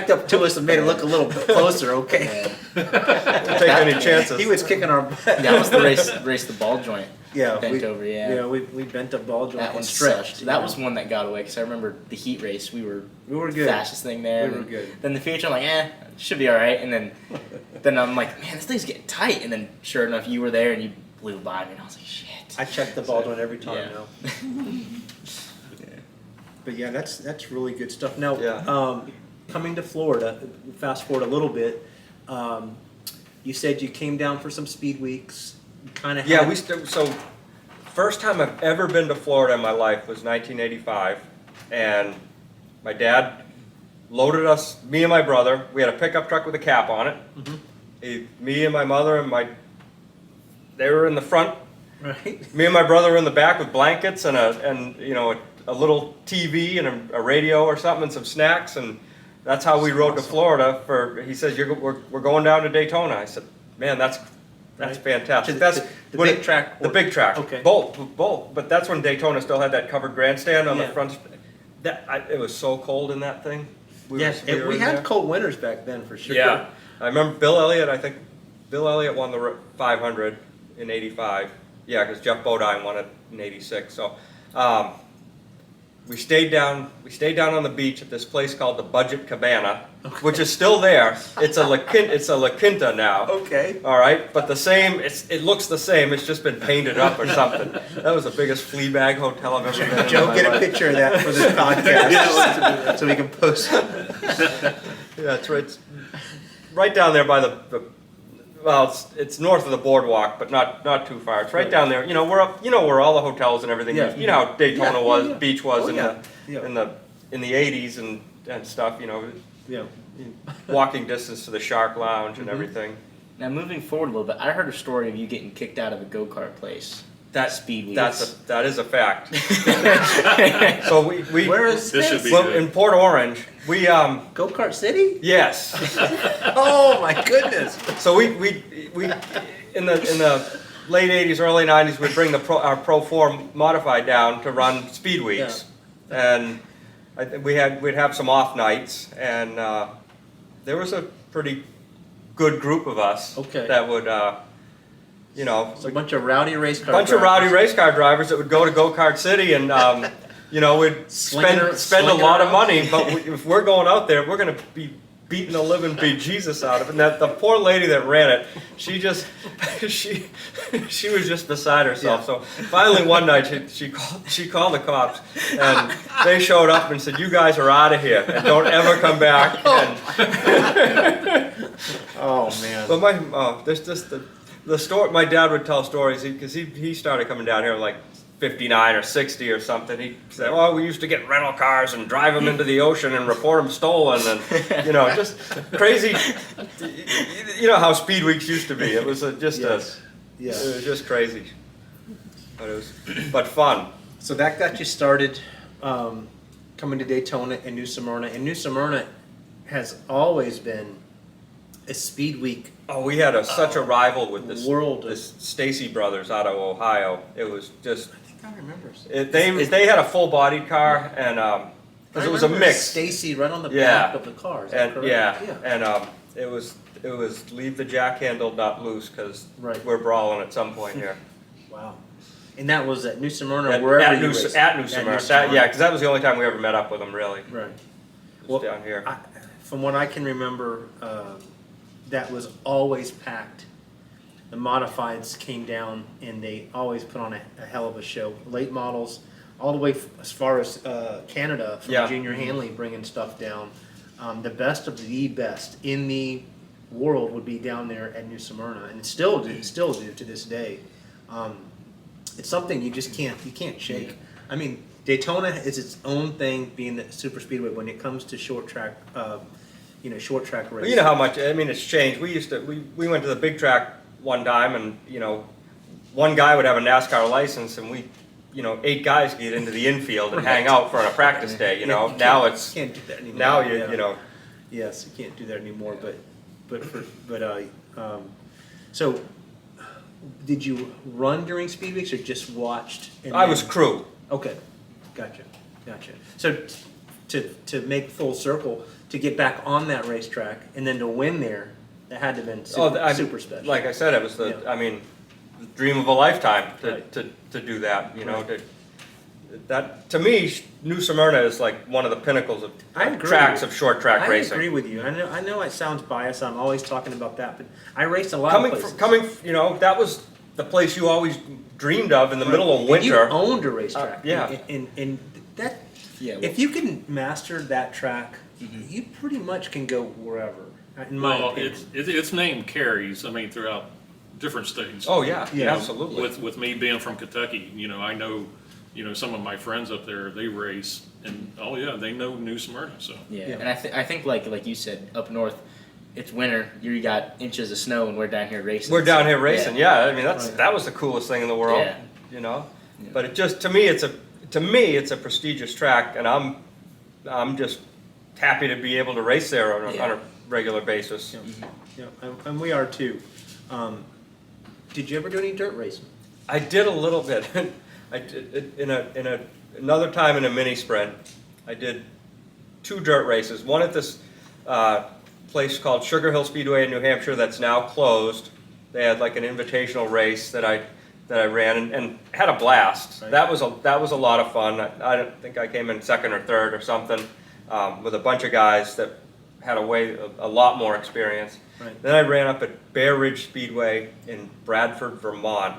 up to us and made it look a little bit closer. Okay. Don't take any chances. He was kicking our butt. That was the race the ball joint. Yeah, Bent over, yeah. Yeah, we bent a ball joint That and one stretched. sucked. That was one that got away because I remember the heat race. We were good. fastest thing there. We were and good. Then the feature, I'm like, should be all right. And then I'm like, man, this thing's getting tight. And then sure enough, you were there and you blew by me, and I was like, shit. I checked the ball joint every time Yeah. now. But yeah, that's really good stuff. Now, Yeah. coming to Florida, fast forward a little bit. You said you came down for some speed weeks. Kind of. Yeah, so first time I've ever been to Florida in my life was 1985, and my dad loaded us, me and my brother. We had a pickup truck with a cap on it. Me and my mother and they were in the front. Right. Me and my brother were in the back with blankets and a little TV and a radio or something and some snacks, and that's how we rode to Florida. He says we're going down to Daytona. I said, man, that's Right. fantastic. To That's the when big track. The big track. Okay. Both. But that's when Daytona still had that covered grandstand on the Yeah. front. It was so cold in that thing. Yes, were we in had there. cold winters back then for sure. Yeah, I remember Bill Elliott. I think Bill Elliott won the 500 in '85. Yeah, because Jeff Bodine won it in '86. So we stayed down on the beach at this place called the Budget Cabana, which is still there. It's a La Quinta now. Okay. All right, but it looks the same. It's just been painted up or something. That was the biggest flea bag hotel I've ever been in. Joe, my get a life. picture of that for this podcast so we can post it. Yeah, it's right down there by well, it's north of the boardwalk, but not too far. It's right down there. You know, we're up. You know where all the hotels and everything. Yeah. You know how Daytona Yeah. beach was Oh, in yeah. Yeah. in the '80s and stuff. You know, Yeah. walking distance to the Shark Lounge and everything. Now moving forward a little bit, I heard a story of you getting kicked out of a go-kart place. That Speed weeks. that is a fact. So we Where is This this? should be well, good. in Port Orange. We Go-Kart City? yes. Oh my goodness. So we in the late '80s, early '90s, we'd bring our Pro 4 modified down to run speed weeks, and we'd have some off nights, and there was a pretty good group of us Okay. that would, It's a bunch of rowdy race car bunch of rowdy race car drivers that would go to Go-Kart City and. We'd spend a slinging lot of around. money, but if we're going out there, we're going to be beating the living bejesus out of it. And the poor lady that ran it, she was just beside herself. Yeah. So finally one night she called the cops, and they showed up and said, "You guys are out of here and don't ever come back." And, Oh man. but there's just the story. My dad would tell stories because he started coming down here like 59 or 60 or something. He said, "Oh, we used to get rental cars and drive them into the ocean and report them stolen," and just crazy. You know how speed weeks used to be. It was it was just crazy, but fun. So that got you started coming to Daytona and New Smyrna. And New Smyrna has always been a speed week. Oh, we had such a rival with this World of- this Stacy brothers out of Ohio. It was just I think I remember. they had a full bodied car and because it was a mix. Stacy right on the Yeah. back of the car. Is that And correct? and it was leave the jack handle not loose because Right. we're brawling at some point here. Wow. And that was at New Smyrna, At, wherever at you New raced. at New Smyrna. Yeah, because that was the only time we ever met up with him really. Right. Was down here. From what I can remember, that was always packed. The modifieds came down and they always put on a hell of a show. Late models, all the way as far as Canada from Yeah. Junior Hanley bringing stuff down. The best of the best in the world would be down there at New Smyrna, and still do to this day. It's something you just can't shake. I mean, Daytona is its own thing, being the super speedway when it comes to short track, short track Well, racing. you know how much, I mean, it's changed. We went to the big track one time and, one guy would have a NASCAR license and 8 guys get into the infield and hang out for a practice day, Yeah, Now it's, can't do that anymore. now Yeah. Yes, you can't do that anymore. So, did you run during speed weeks or just watched? And I was crew. Okay, gotcha. So, to make full circle, to get back on that racetrack and then to win there, that had to have been super special. Like I said, it was the dream of a lifetime to do that, to me, New Smyrna is like one of the pinnacles of I agree. tracks of short track I racing. agree with you. I know it sounds biased. I'm always talking about that, but I raced a lot of places. That was the place you always dreamed of in the middle of And you winter. owned a racetrack. yeah. And that, Yeah, well- if you can master that track, you pretty much can go wherever. In my Well, opinion. its name carries, I mean, throughout different states. Oh, yeah, Yeah. absolutely. With me being from Kentucky, I know, some of my friends up there, they race, and, oh yeah, they know New Smyrna, so. Yeah, Yeah. and I think like you said, up north, it's winter. You got inches of snow, and we're down here racing. We're down here racing, yeah. I mean, Right. that was the coolest thing in the world, Yeah. But it just, to me, it's a prestigious track, and I'm just happy to be able to race there on a regular basis. Yeah, and we are too. Did you ever do any dirt racing? I did a little bit. I did another time in a mini sprint. I did 2 dirt races. One at this place called Sugar Hill Speedway in New Hampshire that's now closed. They had like an invitational race that I ran and had a blast. Right. That was a lot of fun. I don't think I came in second or third or something with a bunch of guys that had a lot more experience. Right. Then I ran up at Bear Ridge Speedway in Bradford, Vermont,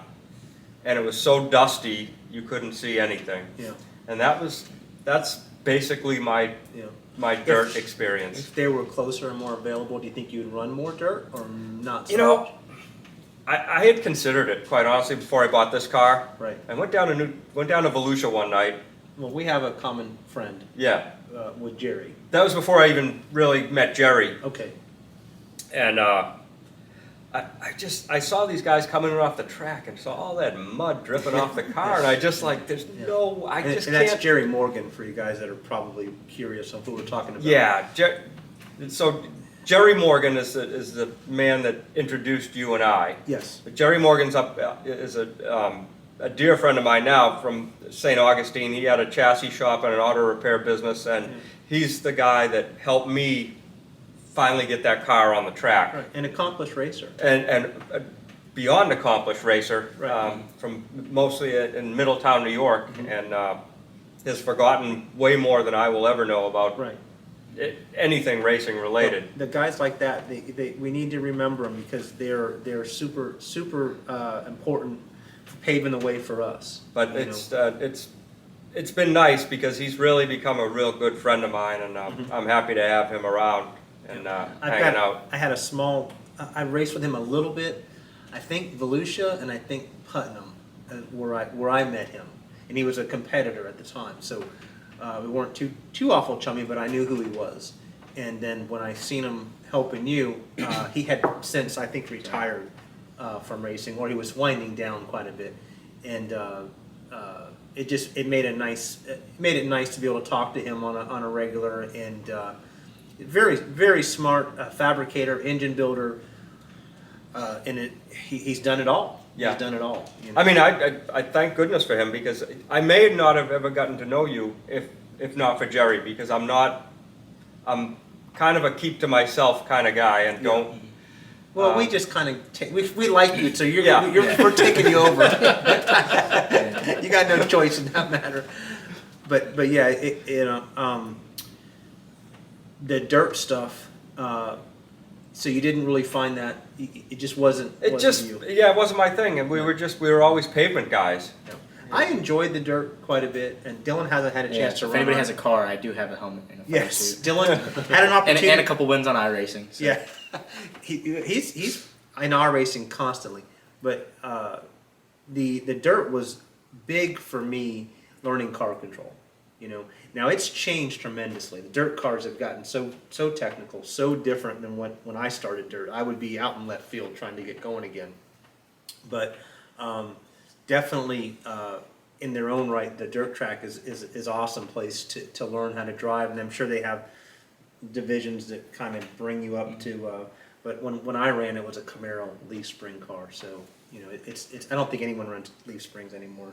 and it was so dusty you couldn't see anything. Yeah. And that's basically my dirt experience. If they were closer and more available, do you think you'd run more dirt or not? So You know, much? I had considered it quite honestly before I bought this car. Right. I went down to Volusia one night. Well, we have a common friend Yeah, with Jerry. that was before I even really met Jerry. Okay. And I saw these guys coming off the track and saw all that mud dripping off the car, and I just like, there's no, I And, just and can't. that's Jerry Morgan for you guys that are probably curious on who we're talking about. Yeah, so Jerry Morgan is the man that introduced you and I. Yes. But Jerry Morgan's is a dear friend of mine now from St. Augustine. He had a chassis shop and an auto repair business, and he's the guy that helped me finally get that car on the track. Right. An accomplished racer. And beyond accomplished racer, Right. from mostly in Middletown, New York, and has forgotten way more than I will ever know about Right. anything racing related. The guys like that, we need to remember them because they're super important for paving the way for us. But you know. it's been nice because he's really become a real good friend of mine, and I'm happy to have him around and hanging out. I had a small. I raced with him a little bit. I think Volusia and I think Putnam, where I met him, and he was a competitor at the time. So we weren't too awful chummy, but I knew who he was. And then when I seen him helping you, he had since I think retired from racing, or he was winding down quite a bit, and it made it nice to be able to talk to him on a regular, and very very smart fabricator, engine builder, and he's done it all. Yeah. He's done it all. You know? I mean, I thank goodness for him because I may not have ever gotten to know you if if not for Jerry, because I'm kind of a keep to myself kind of guy and don't. Well, we just kind of we like you, so Yeah. we're taking you over. You got no choice in that matter. But yeah, the dirt stuff. So you didn't really find that. It just wasn't. It just, you. yeah, it wasn't my thing, and we were always pavement guys. I enjoyed the dirt quite a bit, and Dylan hasn't had a Yeah, chance to if run. anybody on has a it. car, I do have a helmet and a fire Yes, suit. Dylan had an opportunity. And a couple wins on iRacing. So. Yeah, he's in our racing constantly, but the dirt was big for me learning car control. You know, now it's changed tremendously. The dirt cars have gotten so technical, so different than when I started dirt. I would be out in left field trying to get going again, but definitely. In their own right, the dirt track is awesome place to learn how to drive, and I'm sure they have divisions that kind of bring you up to. But when I ran, it was a Camaro leaf spring car, so you know it's. I don't think anyone runs leaf springs anymore.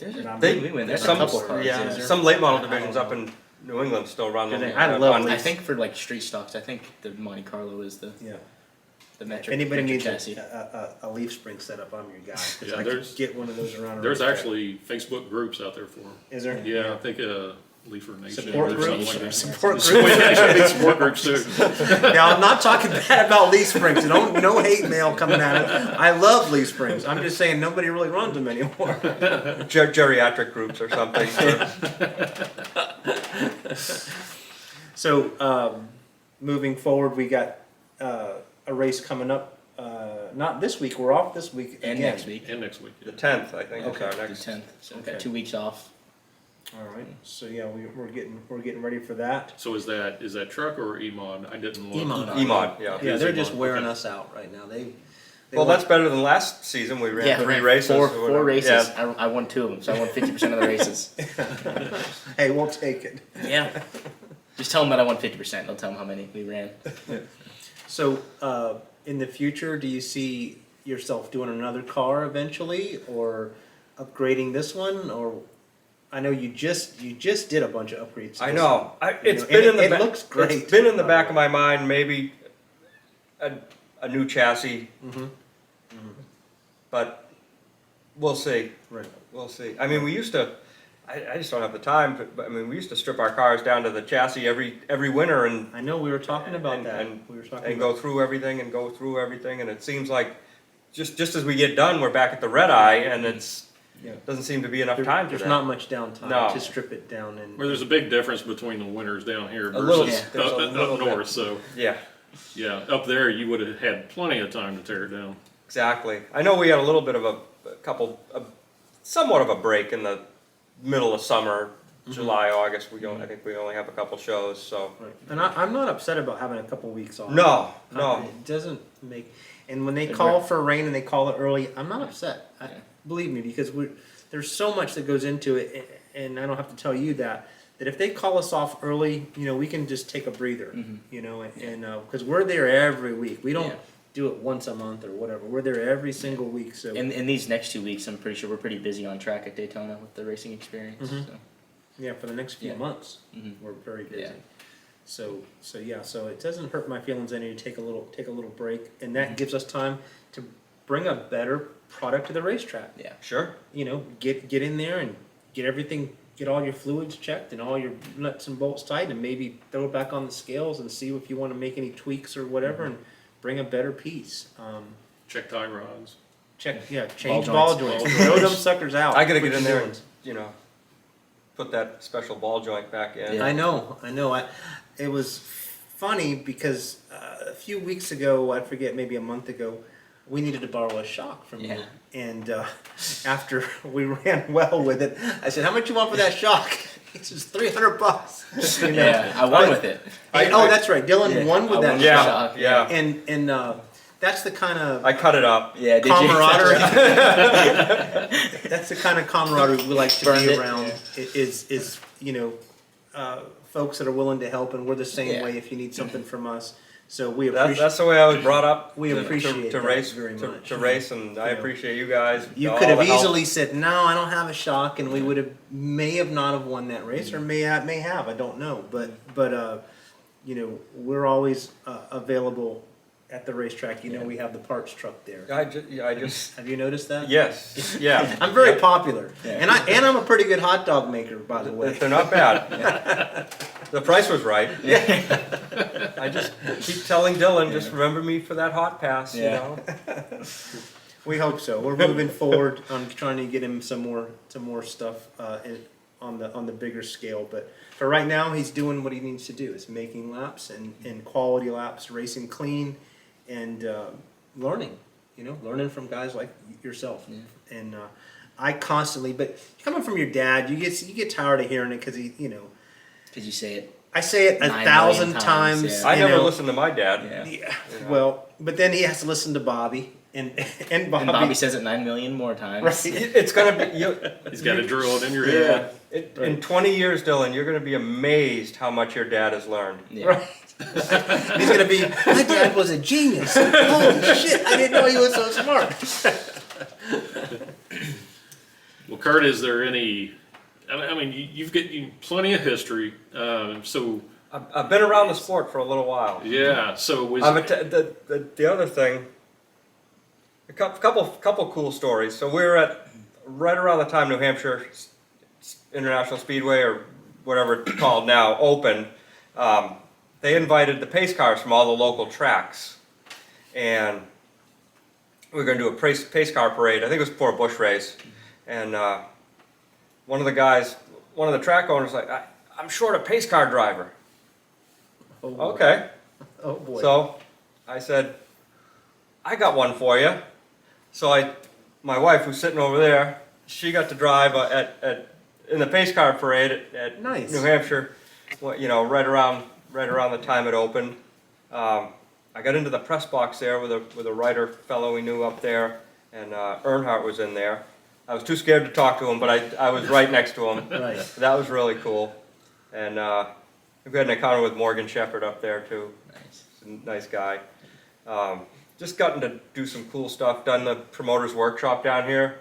We win. There's a couple cars. Yeah, is there? some late model divisions up in New England still run them. I love on I lease. think for like street stocks, I think the Monte Carlo is the Yeah. metric. If anybody metric needs chassis. a leaf spring setup, I'm your guy. 'Cause Yeah, I there's- could get one of those around. a There's racetrack. actually Facebook groups out there for them. Is there? Yeah, I think Leafer Nation Support or something groups. like that. Support groups. Big support groups too. Now, I'm not talking bad about leaf springs. No hate mail coming at it. I love leaf springs. I'm just saying nobody really runs them anymore. Geriatric groups or something. So, moving forward, we got a race coming up. Not this week. We're off this week And again. next week, And next week. The 10th, I think, Okay. is the our next. 10th. So we've Okay. got 2 weeks off. All right. So yeah, we're getting ready for that. So is that truck or EMOD? I didn't look. EMOD. EMOD, yeah. Yeah, they're Easy just one, wearing okay. us out right now. They Well, want- that's better than last season. We ran Yeah, 3 ran races. or Four whatever. races. Yeah. I won 2 of them, so I won 50% of the races. Hey, we'll take it. Yeah. Just tell them that I won 50%. Don't tell them how many we ran. So, in the future, do you see yourself doing another car eventually, or upgrading this one? Or I know you just did a bunch of upgrades. to I this know. one. It's know, been and in the it ba- looks great. It's been in the back of my mind. Maybe a new chassis, Mm-hmm. but we'll see. Right. We'll see. I mean, we used to. I just don't have the time. But I mean, we used to strip our cars down to the chassis every winter and I know we were talking about And- that. and- We were talking and about go through everything and go through everything. And it seems like just as we get done, we're back at the red eye, and it's Yeah. doesn't seem to be enough time for There's that. not much downtime No. to strip it down and. Where there's a big difference between the winters down here little- versus there's a little up bit. north. So Yeah. yeah, up there you would have had plenty of time to tear it down. Exactly. I know we had a little bit of somewhat of a break in the middle of summer, July, August. I think we only have a couple shows, so. Right. And I'm not upset about having a couple weeks off. No, no. It doesn't make. And when they Good call work. for rain and they call it early, I'm not upset. Yeah. Believe me, because there's so much that goes into it, and I don't have to tell you that. That if they call us off early, you know, we can just take a breather. You know, and because we're there every week. We don't Yeah. do it once a month or whatever. We're there every single week. So In these next 2 weeks, I'm pretty sure we're pretty busy on track at Daytona with the racing experience. Mhm. So. yeah, for the next few Yeah. months, Mhm. we're very busy. Yeah. So yeah, so it doesn't hurt my feelings any to take a little break, and that gives us time to bring a better product to the racetrack. Yeah. Sure. You know, get in there and get all your fluids checked and all your nuts and bolts tight, and maybe throw it back on the scales and see if you want to make any tweaks or whatever, and bring a better piece. Check tie rods. Change Ball ball joints. joints, throw them suckers out. I gotta Quit get in there doing and, put that special ball joint back in. Yeah. I know. It was funny because a few weeks ago, I forget, maybe a month ago, we needed to borrow a shock from you. Yeah. And after we ran well with it, I said, "How much you want for that shock?" He says, $300. You know? Yeah, I won with it. That's right. Dylan Yeah, won with I that won with Yeah, shock. shock, yeah. And that's the kind of I cut it up. Yeah, did camaraderie. you? That's the kind of camaraderie we like to Burned be it, around. yeah. Is folks that are willing to help, and we're the same Yeah. way. If you need something from us, So we That's, appreciate. that's the way I was brought up. We appreciate to that race very much. to race, and I You know, appreciate you guys. You all could have the help. easily said, "No, I don't have a shock," and we would have may have not have won that race, or may have. I don't know, but you know, we're always available at the racetrack. You know, we have the parts truck there. I just Have you noticed that? yes, yeah. I'm very popular, Yeah. and I'm a pretty good hot dog maker, by the way. They're not bad. The price was right. I just keep telling Dylan, just remember me for that hot pass. Yeah. You know. We hope so. We're moving forward on trying to get him some more stuff on the bigger scale. But for right now, he's doing what he needs to do. Is making laps and quality laps, racing clean, and learning. You know, learning from guys like yourself. Yeah. And I constantly, but coming from your dad, you get tired of hearing it because Because you say it. I say it 9 1,000 million times. times, yeah. I you never know. listened to my dad. Yeah. Yeah. You know. Well, but then he has to listen to Bobby, and And Bobby says it 9 million more times. Right. It's gonna be you. He's got to drill it in your Yeah. head. In 20 years, Dylan, you're gonna be amazed how much your dad has learned. Yeah. Right. He's gonna be. My dad was a genius. Holy shit! I didn't know he was so smart. Well, Kurt, is there any? I mean, you've got plenty of history. So I've been around the sport for a little while. yeah. So was The other thing, a couple cool stories. So we were at right around the time New Hampshire International Speedway, or whatever it's called now, opened. They invited the pace cars from all the local tracks, and we were going to do a pace car parade. I think it was for a bush race, and one of the track owners, like, I'm short a pace car driver. Oh, boy. Okay. Oh boy. So I said, I got one for you. So my wife, who's sitting over there, she got to drive in the pace car parade at Nice. New Hampshire. You know, right around the time it opened. I got into the press box there with a writer fellow we knew up there, and Earnhardt was in there. I was too scared to talk to him, but I was right next to him. Right. That was really cool. And we had an encounter with Morgan Shepherd up there too. Nice. He's a nice guy. Just gotten to do some cool stuff. Done the promoters workshop down here,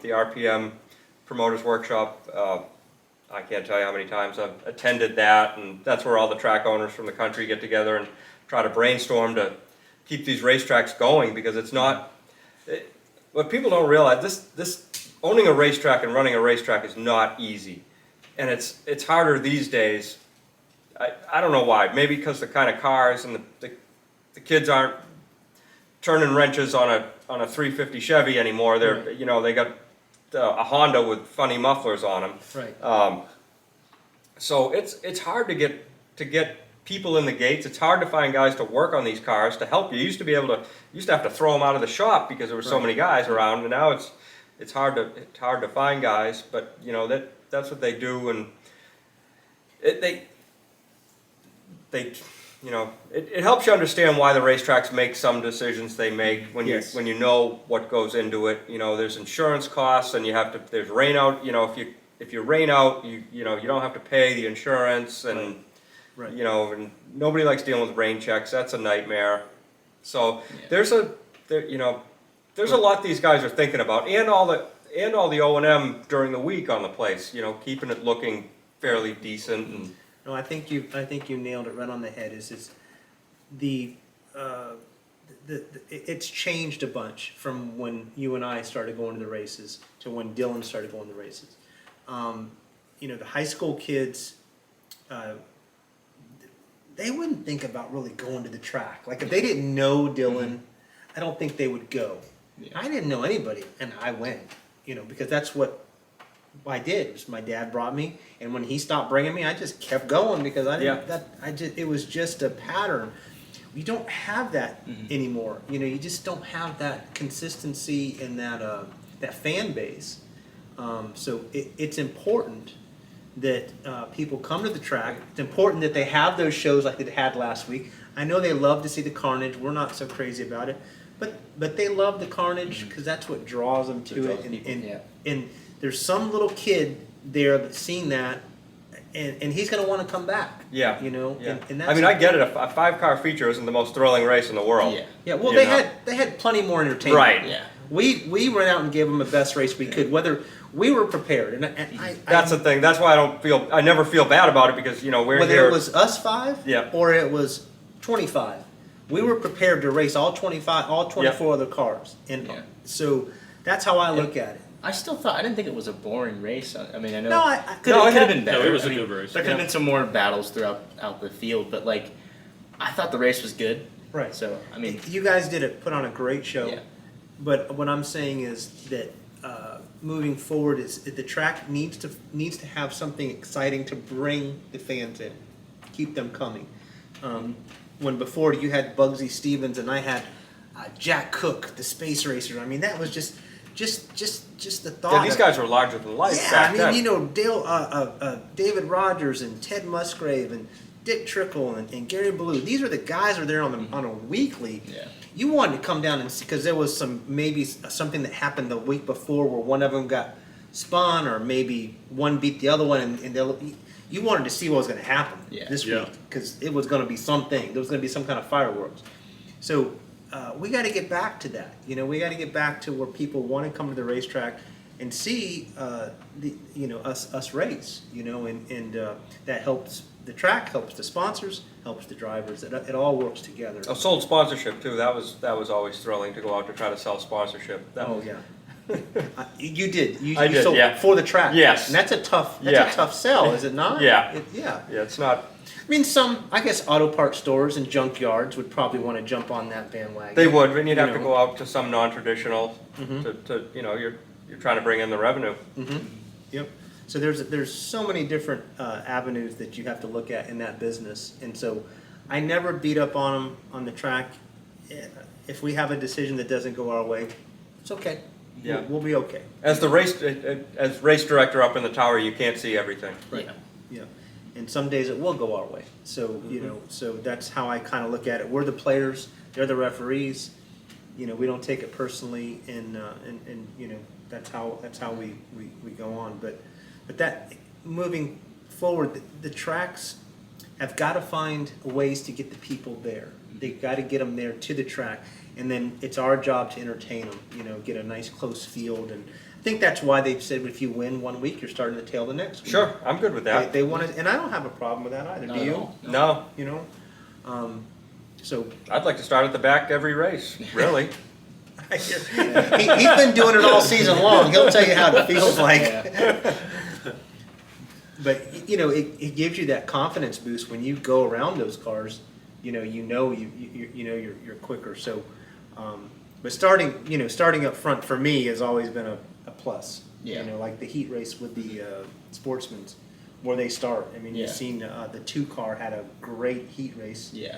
the RPM promoters workshop. I can't tell you how many times I've attended that, and that's where all the track owners from the country get together and try to brainstorm to keep these racetracks going, because it's not. What people don't realize, this owning a racetrack and running a racetrack is not easy, and it's harder these days. I don't know why. Maybe because the kind of cars and the kids aren't turning wrenches on a 350 Chevy anymore. They're they got a Honda with funny mufflers on them. Right. So it's hard to get people in the gates. It's hard to find guys to work on these cars to help you. You used to have to throw them out of the shop because there were so many guys around, and now it's hard to find guys. But that's what they do, and it helps you understand why the racetracks make some decisions they make when Yes. you know what goes into it. There's insurance costs, and there's rain out. If you rain out, you don't have to pay the insurance, and Right. and nobody likes dealing with rain checks. That's a nightmare. So Yeah. there's a lot these guys are thinking about, and all the O&M during the week on the place. Keeping it looking fairly decent and. No, I think you nailed it right on the head. It's changed a bunch from when you and I started going to the races to when Dylan started going to the races. The high school kids, they wouldn't think about really going to the track. Like if they didn't know Dylan, I don't think they would go. Yeah. I didn't know anybody, and I went. Because that's what I did. It was my dad brought me, and when he stopped bringing me, I just kept going because I didn't. It was just a pattern. You don't have that anymore. You just don't have that consistency and that fan base. So it's important that people come to the track. It's important that they have those shows like they had last week. I know they love to see the carnage. We're not so crazy about it, but they love the carnage because that's what draws them to it. Draws people, yeah. And there's some little kid there that's seen that, and he's going to want to come back. Yeah. You know, Yeah. and that's I mean, I get it. A 5-car feature isn't the most thrilling race in the world. Yeah. Yeah, well, You they know. had plenty more entertainment. Right. Yeah. We went out and gave them the best race we could, whether we were prepared. And I That's the thing. That's why I never feel bad about it because, you know, we're whether here. it was us 5 Yeah. or it was 25, we were prepared to race all 25, all 24 other cars. And Yeah. so that's how I look at it. I didn't think it was a boring race. I mean, I know. No, I Could No, it have had- been better. No, it was I a mean, good race. There could have Yeah. been some more battles throughout the field, but like, I thought the race was good. right. So I mean, You guys put on a great show. Yeah. But what I'm saying is that moving forward is the track needs to have something exciting to bring the fans in, keep them coming. When before you had Bugsy Stevens and I had Jack Cook, the space racer. I mean, that was just the thought. Yeah, these of- guys were larger than life Yeah, back I mean, then. you know, David Rogers and Ted Musgrave and Dick Trickle and Gary Ballou. These are the guys who are there on a weekly. Yeah. You wanted to come down and see because there was maybe something that happened the week before where one of them got spun or maybe one beat the other one and you wanted to see what was going to happen this Yeah. week because it was going to be something. There was going to be some kind of fireworks. So we got to get back to that. You know, we got to get back to where people want to come to the racetrack and see us race. You know, and that helps. The track helps the sponsors, helps the drivers. It all works together. Oh, sold sponsorship too. That was always thrilling to go out to try to sell sponsorship. That, Oh yeah. You did. I You did, sold yeah. for the track. Yes. And that's a tough Yeah. sell, is it not? Yeah. Yeah. Yeah, it's not. I mean, I guess auto parts stores and junkyards would probably want to jump on that bandwagon. They would, and you'd have You to know. go out to some non-traditional to you know you're trying to bring in the revenue. Yep. So there's so many different avenues that you have to look at in that business, and so I never beat up on them on the track. If we have a decision that doesn't go our way, it's okay. Yeah. We'll be okay. As the race director up in the tower, you can't see everything. Right. yeah. Yeah, and some days it will go our way. So you know, so that's how I kind of look at it. We're the players; they're the referees. You know, we don't take it personally, and you know, that's how we go on. But that moving forward, the tracks have got to find ways to get the people there. They've got to get them there to the track, and then it's our job to entertain them. You know, get a nice close field, and I think that's why they've said if you win one week, you're starting to tail the next week. Sure, I'm good with that. They want to, and I don't have a problem with that either. Not Do at you? all. No, You know, so I'd like to start at the back every race. Really. he's been doing it all season long. He'll tell you how it feels like. Yeah. But you know, it gives you that confidence boost when you go around those cars. You know you're quicker. So, but starting up front for me has always been a plus. Yeah. You know, like the heat race with the sportsmen's, where they start. I mean, Yeah. you've seen the 2-car had a great heat race. Yeah.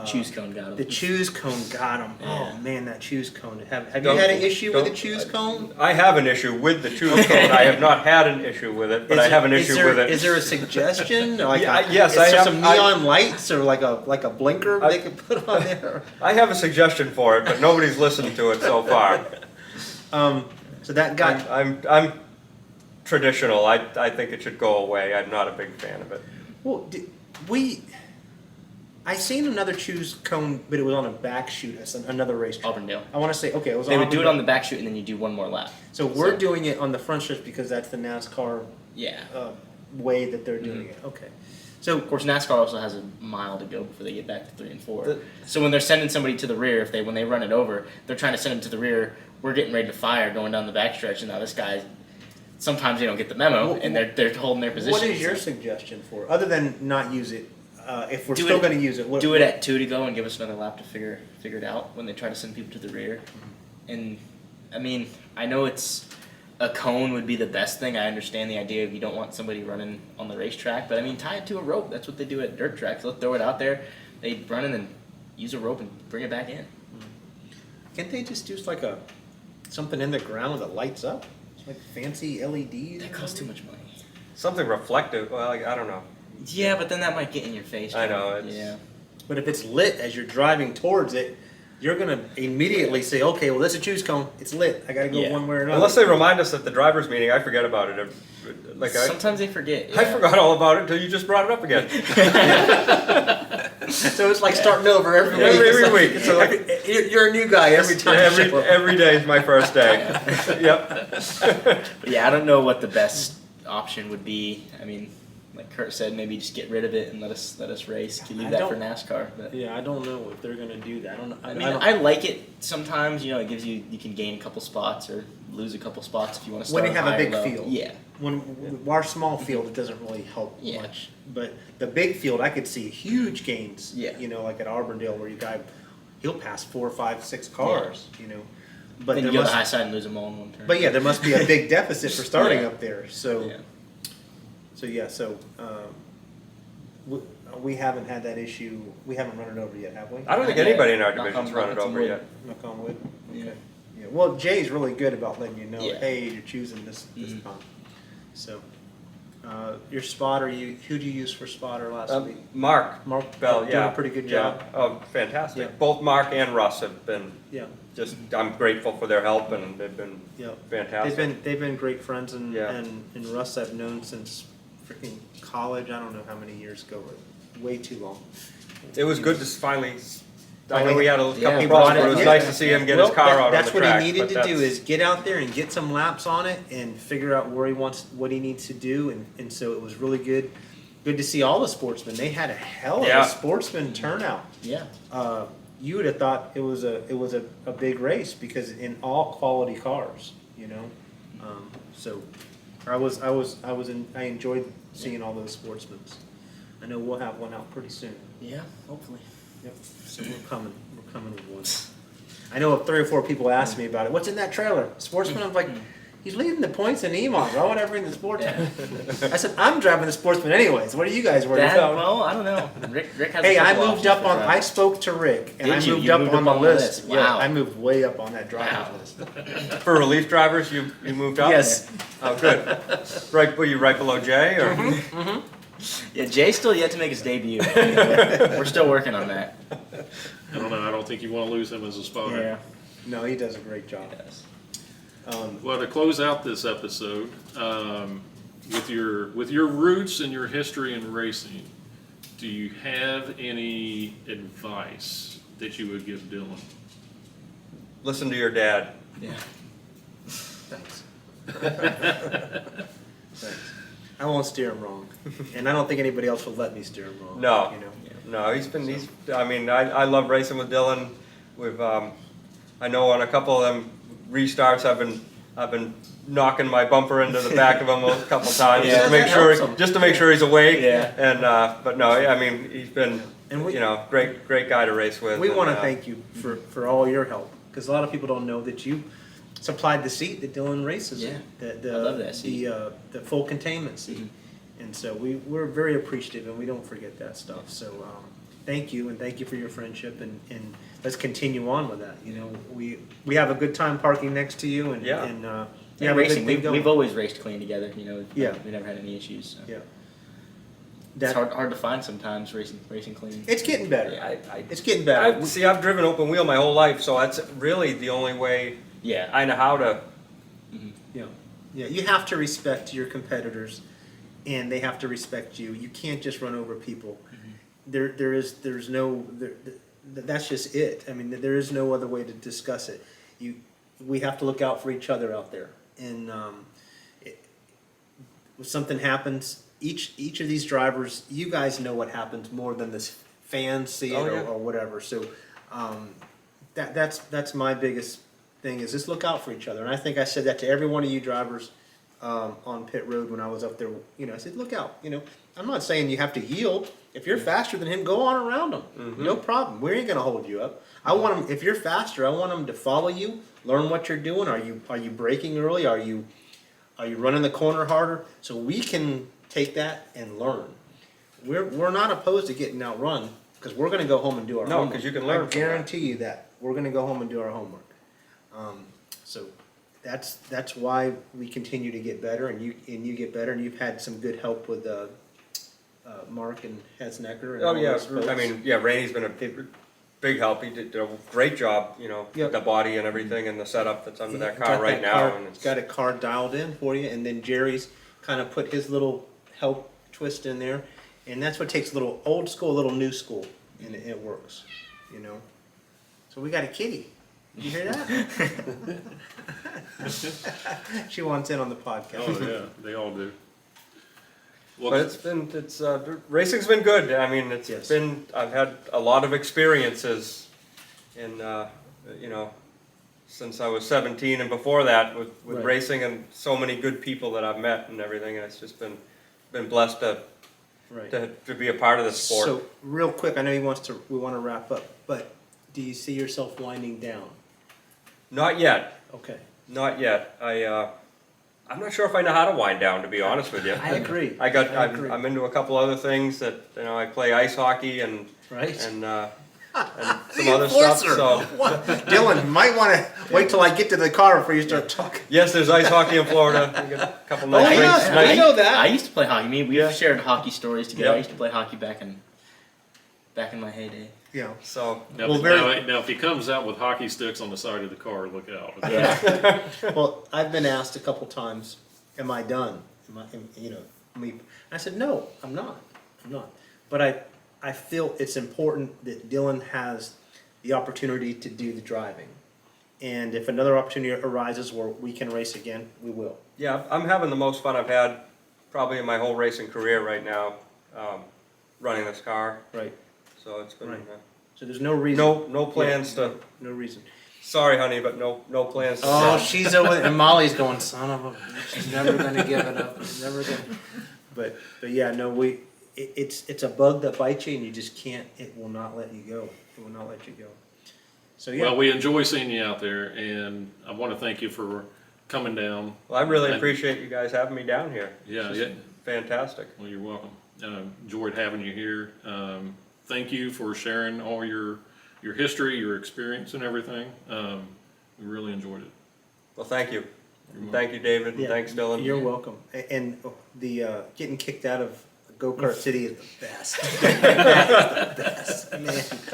Choose cone got him. The choose cone got him. Yeah. Oh man, that choose cone. Have you Don't- had an issue with the don't- choose cone? I have an issue with the choose cone. I have not had an issue with it, but I have an issue with it. Is there a suggestion? Like Yes, is I there have- some neon lights or like a blinker they could put on there? I have a suggestion for it, but nobody's listened to it so far. So that got I'm traditional. I think it should go away. I'm not a big fan of it. well. I seen another choose cone, but it was on a back shoot at another racetrack. Auburndale. I want to say okay, it was. They would do it Auburndale. on the back shoot and then you do one more lap. So we're doing it on the front stretch because that's the NASCAR Yeah. way that they're doing it. Okay. So Of course, NASCAR also has a mile to go before they get back to 3 and 4. The- So when they're sending somebody to the rear, when they run it over, they're trying to send them to the rear. We're getting ready to fire going down the backstretch, and now this guy. Sometimes they don't get the memo, Well, and they're holding their position. what is your suggestion for other than not use it? If we're Do still it- going to use it, what, Do it at 2 to go and give us another lap to figure it out when they try to send people to the rear. And I mean, I know it's a cone would be the best thing. I understand the idea of you don't want somebody running on the racetrack, but I mean, tie it to a rope. That's what they do at dirt tracks. They'll throw it out there. They run and then use a rope and bring it back in. Can't they just do like something in the ground that lights up? It's like fancy LEDs. That costs too much money. Something reflective. Well, I don't know. Yeah, but then that might get in your face. I know, it's- Yeah. But if it's lit as you're driving towards it, you're gonna immediately say, okay, well, that's a choose cone. It's lit. I gotta go Yeah. one way or another. Unless they remind us at the drivers' meeting, I forget about it. Like Sometimes they forget. I yeah. forgot all about it until you just brought it up again. So it's like starting over every week. Every week. So like, You're a new guy every time. you show up. every day is my first day. Yep. But yeah, I don't know what the best option would be. I mean, like Kurt said, maybe just get rid of it and let us race. You leave I that for don't- NASCAR. But Yeah, I don't know if they're gonna do that. I don't know. I mean, I like it sometimes. You know, it gives you can gain a couple spots or lose a couple spots if you want to When start you have a high or big low. field. Yeah. When our small field, it doesn't really help Yeah. much. But the big field, I could see huge gains. Yeah. You know, like at Auburndale, where he'll pass 4, 5, 6 cars. You know, but Then there you go to must, the high side and lose them all in one turn. but yeah, there must be a big deficit for starting Yeah. up there. So, Yeah. we haven't had that issue. We haven't run it over yet, have we? I don't think Yeah. anybody in our Knock division's on run it wood, over wood. yet. Knock on wood. Yeah. Okay. Yeah. Well, Jay's really good about letting you know, Yeah. hey, you're choosing this Mhm. time. So, your spotter, who do you use for spotter last week? Mark Mark Bell, doing yeah. a pretty good Yeah. job. Oh, fantastic. Yeah. Both Mark and Russ have been Yeah, I'm grateful for their help and they've been yeah. fantastic. They've been great friends, and Yeah. and Russ I've known since freaking college. I don't know how many years ago, but way too long. It was good to finally, I know we had a couple Yeah, he problems, brought but it it, was yeah. nice to see him get his Well, car out on the that's track. what he needed but to do that's- is get out there and get some laps on it and figure out where he wants, what he needs to do, and so it was really good to see all the sportsmen. They had a hell of Yeah. a sportsman turnout. Yeah. You would have thought it was a big race because in all quality cars, you know. So I enjoyed seeing all those sportsmen. I know we'll have one out pretty soon. Yeah. Hopefully. Yep. So we're coming with one. I know 3 or 4 people asked me about it. What's in that trailer? Sportsman? I'm like, he's leading the points in EMOS. Why would I bring the sportsman? I said, I'm driving the sportsman anyways. What are you guys worried That, about? well, I don't know. Rick has. Hey, a I couple moved options up for on. driving. I spoke to Rick, and Did I you? moved You up moved on the list. Wow. Yeah, I moved way up on that driver's Wow. list. For relief drivers, you moved up? Yes. Oh, good. Right, were you right below Jay or? Mm-hmm. Yeah, Jay's still yet to make his debut. We're still working on that. I don't know, I don't think you wanna lose him as a spotter. No, he does a great job. Yes. Well, to close out this episode, with your roots and your history in racing, do you have any advice that you would give Dylan? Listen to your dad. Yeah. Thanks. Thanks. I won't steer him wrong, and I don't think anybody else will let me steer him wrong. No. You know. No, I love racing with Dylan. We've, I know on a couple of them restarts, I've been knocking my bumper into the back of him a couple times Yeah, that helps him. just to make sure he's awake. Yeah. And, but no, I mean, he's been, And we- great guy to race with. We and, want to thank you for all your help, because a lot of people don't know that you supplied the seat that Dylan races in. Yeah. The, I love that seat. The full containment seat. Mhm. And so we're very appreciative, and we don't forget that stuff. So thank you, and thank you for your friendship, and let's continue on with that. You know, we have a good time parking next to you, and Yeah. and Yeah, we have a good racing. thing going. We've always raced clean together. You know. Yeah. We never had any issues. So. Yeah. It's That, hard to find sometimes racing clean. it's getting better. Yeah. It's getting better. I've driven open wheel my whole life, so that's really the only way Yeah. I know how to. Yeah, you have to respect your competitors, and they have to respect you. You can't just run over people. There's no, that's just it. I mean, there is no other way to discuss it. We have to look out for each other out there, and if something happens, each of these drivers, you guys know what happens more than the fans see it Oh, yeah. or whatever. So that's my biggest thing is just look out for each other. And I think I said that to every one of you drivers on pit road when I was up there. You know, I said, look out. You know, I'm not saying you have to yield. If you're faster than him, go on around him. No problem. We ain't gonna hold you up. I want them. If you're faster, I want them to follow you, learn what you're doing. Are you braking early? Are you running the corner harder? So we can take that and learn. We're not opposed to getting outrun because we're gonna go home and do our No, homework. 'cause you can learn I from that. guarantee you that we're gonna go home and do our homework. So that's why we continue to get better, and you get better, and you've had some good help with Mark and Hesnecker. And Oh all yeah, those folks. I mean, yeah, Rainey's been big help. He did a great job, you know, Yep. the body and everything and the setup that's under that car Got right that now. car- And it's, got a car dialed in for you, and then Jerry's kind of put his little help twist in there, and that's what takes a little old school, a little new school, and it works, you know. So we got a kitty. Did you hear that? She wants in on the podcast. Oh, yeah, they all do. Well, but racing's been good. I mean, it's Yes. been, I've had a lot of experiences in, you know, since I was 17 and before that with Right. racing, and so many good people that I've met and everything. And it's just been blessed Right. to be a part of this sport. So real quick, I know we want to wrap up, but do you see yourself winding down? Not yet. Okay. Not yet. I'm not sure if I know how to wind down, to be honest with you. I agree. I got. I agree. I'm into a couple other things that, you know. I play ice hockey and Right. and some other stuff. So Dylan, you might want to wait till I get to the car before you start talking. yes, there's ice hockey in Florida. We got a couple nice Oh, yeah, rinks. I Nice- know that. I used to play hockey. We've shared hockey stories together. Yep. I used to play hockey back in my heyday. Yeah. So now, well, very- now, if he comes out with hockey sticks on the side of the car, look out. Yeah. Well, I've been asked a couple times, "Am I done?" You know, me. I said, "No, I'm not. I'm not." But I feel it's important that Dylan has the opportunity to do the driving, and if another opportunity arises where we can race again, we will. yeah, I'm having the most fun I've had probably in my whole racing career right now, running this car. Right. So it's been Right. So there's no reason. no plans Yeah, to. No reason. Sorry, honey, but no plans to. Oh, sell. she's over there, and Molly's going, son of a, bitch, she's never gonna give it up, she's never gonna. But yeah, no, it's a bug that bites you and you just can't, it will not let you go, it will not let you go. So yeah. Well, we enjoy seeing you out there, and I want to thank you for coming down. Well, I really And- appreciate you guys having me down here. Yeah, It's yeah. just fantastic. Well, you're welcome. Enjoyed having you here. Thank you for sharing all your history, your experience, and everything. We really enjoyed it. Well, thank you. You're Thank you, David, and Yeah, thanks, Dylan. You're welcome. And the getting kicked out of Go-Kart City is the best. That is the best, man.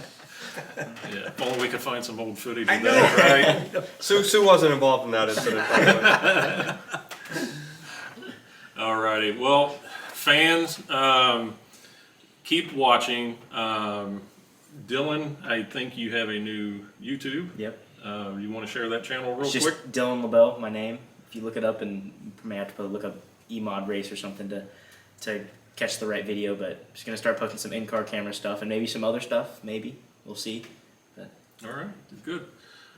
Yeah, if only we could find some old footage I of know. that, right? Sue wasn't involved in that incident, by the way. Alrighty, well, fans, keep watching. Dylan, I think you have a new YouTube. Yep. You want to share that channel real It's just quick? Dylan LeBeau, my name. If you look it up, and you may have to look up eMod Race or something to catch the right video. But just gonna start posting some in-car camera stuff and maybe some other stuff. Maybe we'll see. But All right, good.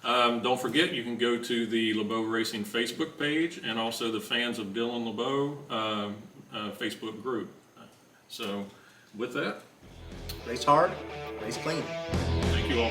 Don't forget, you can go to the LeBeau Racing Facebook page and also the Fans of Dylan LeBeau Facebook group. So, with that, Race hard, race clean. thank you all.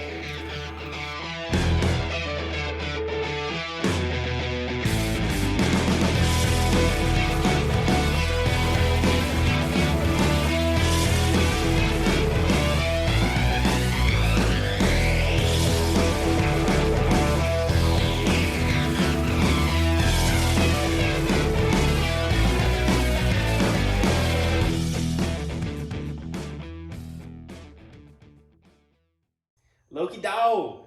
Loki Dog.